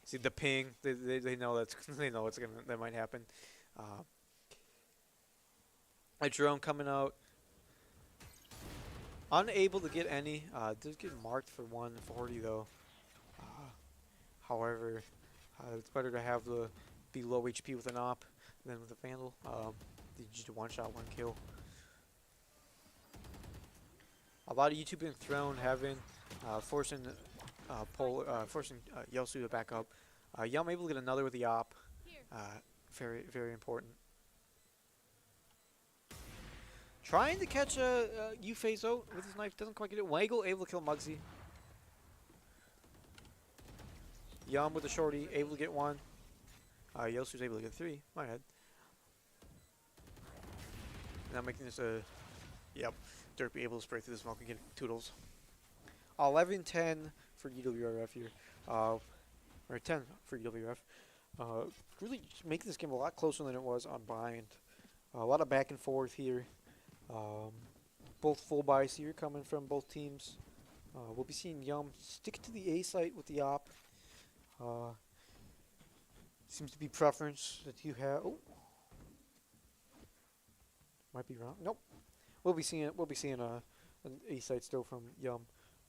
See the ping. They know that might happen. A drone coming out. Unable to get any. Does get marked for 140 though. However, it's better to have the be low HP with an op than with a Vandal. Just a one shot, one kill. A lot of YouTube being thrown, forcing Yelsu to back up. Yum able to get another with the op. Very, very important. Trying to catch Uwrf out with his knife, doesn't quite get it. Waggle able to kill Muggsy. Yum with the shorty, able to get one. Yelsu's able to get three. My head. Now making this a... Yep. Derpy able to spray through the smoke and get Toodles. 11-10 for UWRF here. Or 10 for UWRF. Really making this game a lot closer than it was on Bind. A lot of back and forth here. Both full buys here coming from both teams. We'll be seeing Yum stick to the A site with the op. Seems to be preference that you have. Oh, might be wrong. Nope. We'll be seeing an A site still from Yum.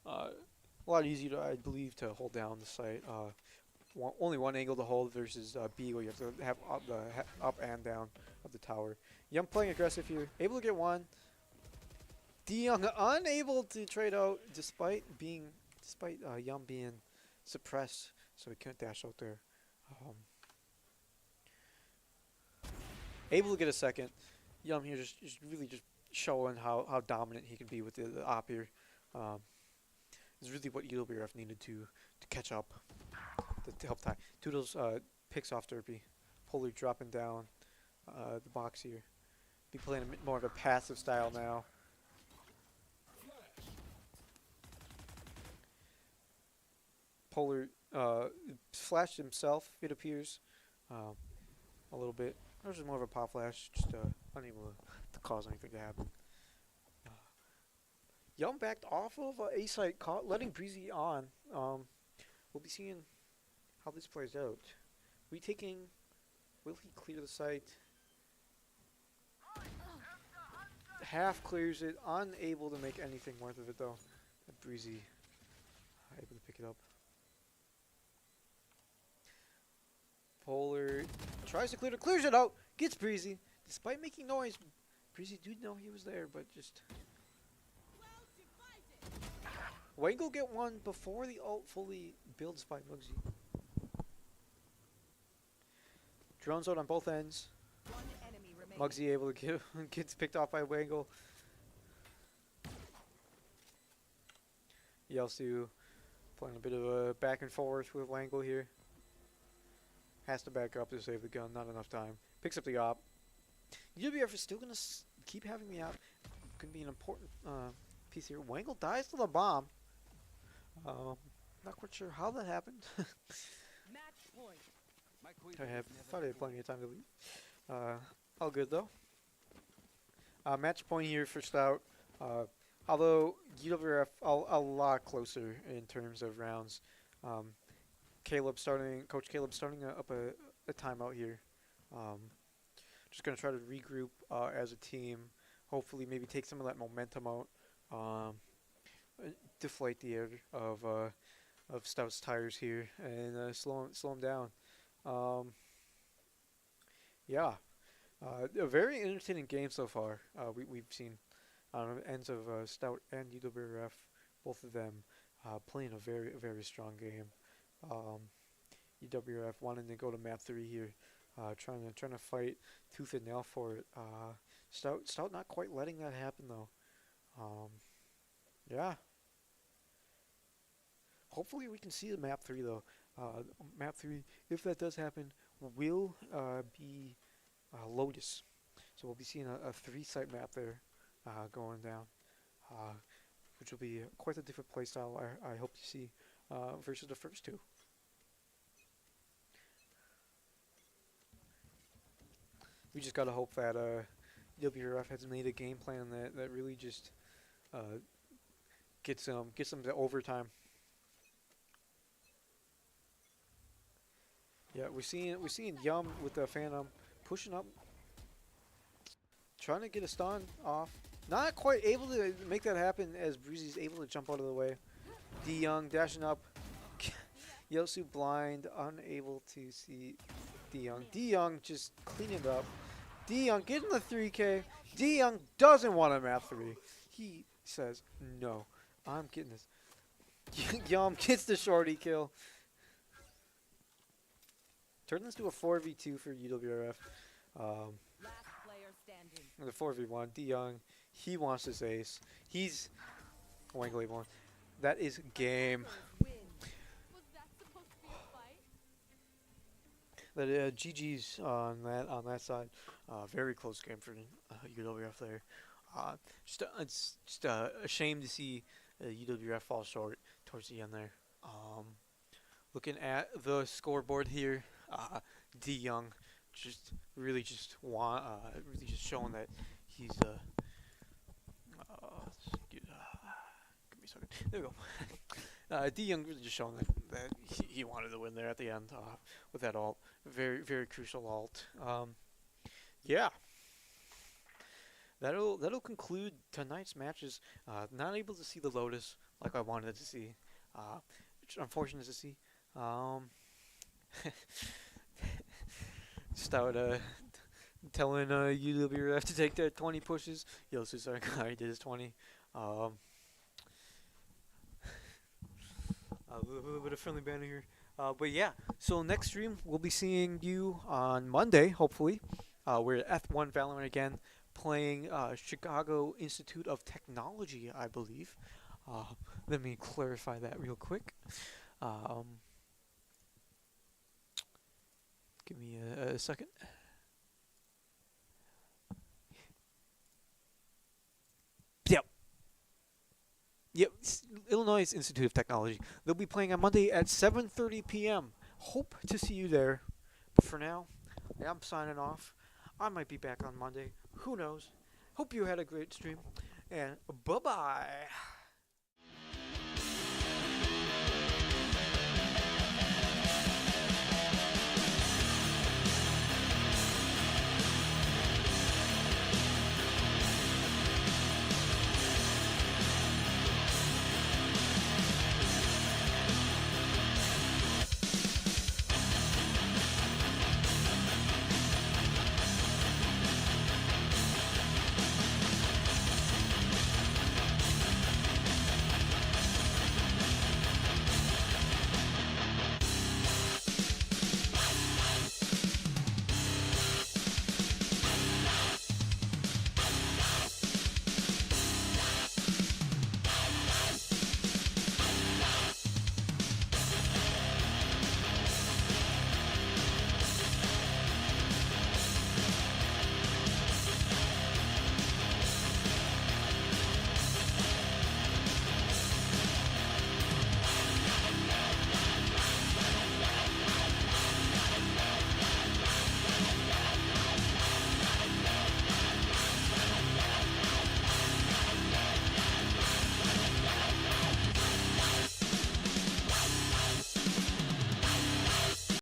A lot easier, I believe, to hold down the site. Only one angle to hold versus B, where you have to have up and down of the tower. Yum playing aggressive here, able to get one. D Young unable to trade out despite Yum being suppressed, so he couldn't dash out there. Able to get a second. Yum here just really showing how dominant he can be with the op here. Is really what UWRF needed to catch up, to help tie. Toodles picks off Derpy. Polar dropping down the box here. Be playing a bit more of a passive style now. Polar flashed himself, it appears, a little bit. Or just more of a pop flash, just unable to cause anything to happen. Yum backed off of A site, letting Breezy on. We'll be seeing how this plays out. Retaking, will he clear the site? Half clears it, unable to make anything worth of it though. Breezy able to pick it up. Polar tries to clear it, clears it out, gets Breezy. Despite making noise, Breezy did know he was there, but just... Wangle get one before the ult fully builds by Muggsy. Drones out on both ends. Muggsy able to gets picked off by Wangle. Yelsu Playing a bit of a back and forth with Wangle here. Has to back up to save the gun. Not enough time. Picks up the op. UWF is still going to keep having me out. Could be an important piece here. Wangle dies to the bomb. Not quite sure how that happened. Match point. Thought I had plenty of time to leave. All good though. Match point here for Stout. Although UWF a lot closer in terms of rounds. Coach Caleb starting up a timeout here. Just gonna try to regroup as a team. Hopefully, maybe take some of that momentum out. Deflate the air of Stout's tires here and slow him down. Yeah, a very entertaining game so far. We've seen ends of Stout and UWF, both of them playing a very strong game. UWF wanting to go to map 3 here, trying to fight tooth and nail for it. Stout not quite letting that happen though. Yeah. Hopefully we can see the map 3 though. Map 3, if that does happen, will be Lotus. So we'll be seeing a 3-site map there going down, which will be quite a different playstyle I hope to see versus the first 2. We just gotta hope that WRF has made a game plan that really just gets them to overtime. Yeah, we're seeing Yum with the Phantom pushing up, trying to get a stun off. Not quite able to make that happen as Breezy's able to jump out of the way. D Young dashing up. Yosu blind, unable to see D Young. D Young just cleaning it up. D Young getting the 3K. D Young doesn't want a map 3. He says, no, I'm getting this. Yum gets the shorty kill. Turn this to a 4v2 for UWRF. Last player standing. The 4v1. D Young, he wants his ace. He's Wangley one. That is game. Win. Was that supposed to be a fight? That GG's on that side. Very close game for UWF there. It's just a shame to see UWF fall short towards the end there. Looking at the scoreboard here, D Young really just showing that he's give me a second. There we go. D Young really just showing that he wanted to win there at the end with that ult. Very crucial ult. Yeah. That'll conclude tonight's matches. Not able to see the Lotus like I wanted to see. Which unfortunate to see. Stout telling UWF to take their 20 pushes. Yosu's already did his 20. A little bit of friendly banner here. But yeah, so next stream we'll be seeing you on Monday, hopefully. We're at F1 Valorant again, playing Chicago Institute of Technology, I believe. Let me clarify that real quick. Give me a second. Yep, Illinois Institute of Technology. They'll be playing on Monday at 7:30 p.m. Hope to see you there. But for now, I'm signing off. I might be back on Monday. Who knows? Hope you had a great stream. And bye-bye.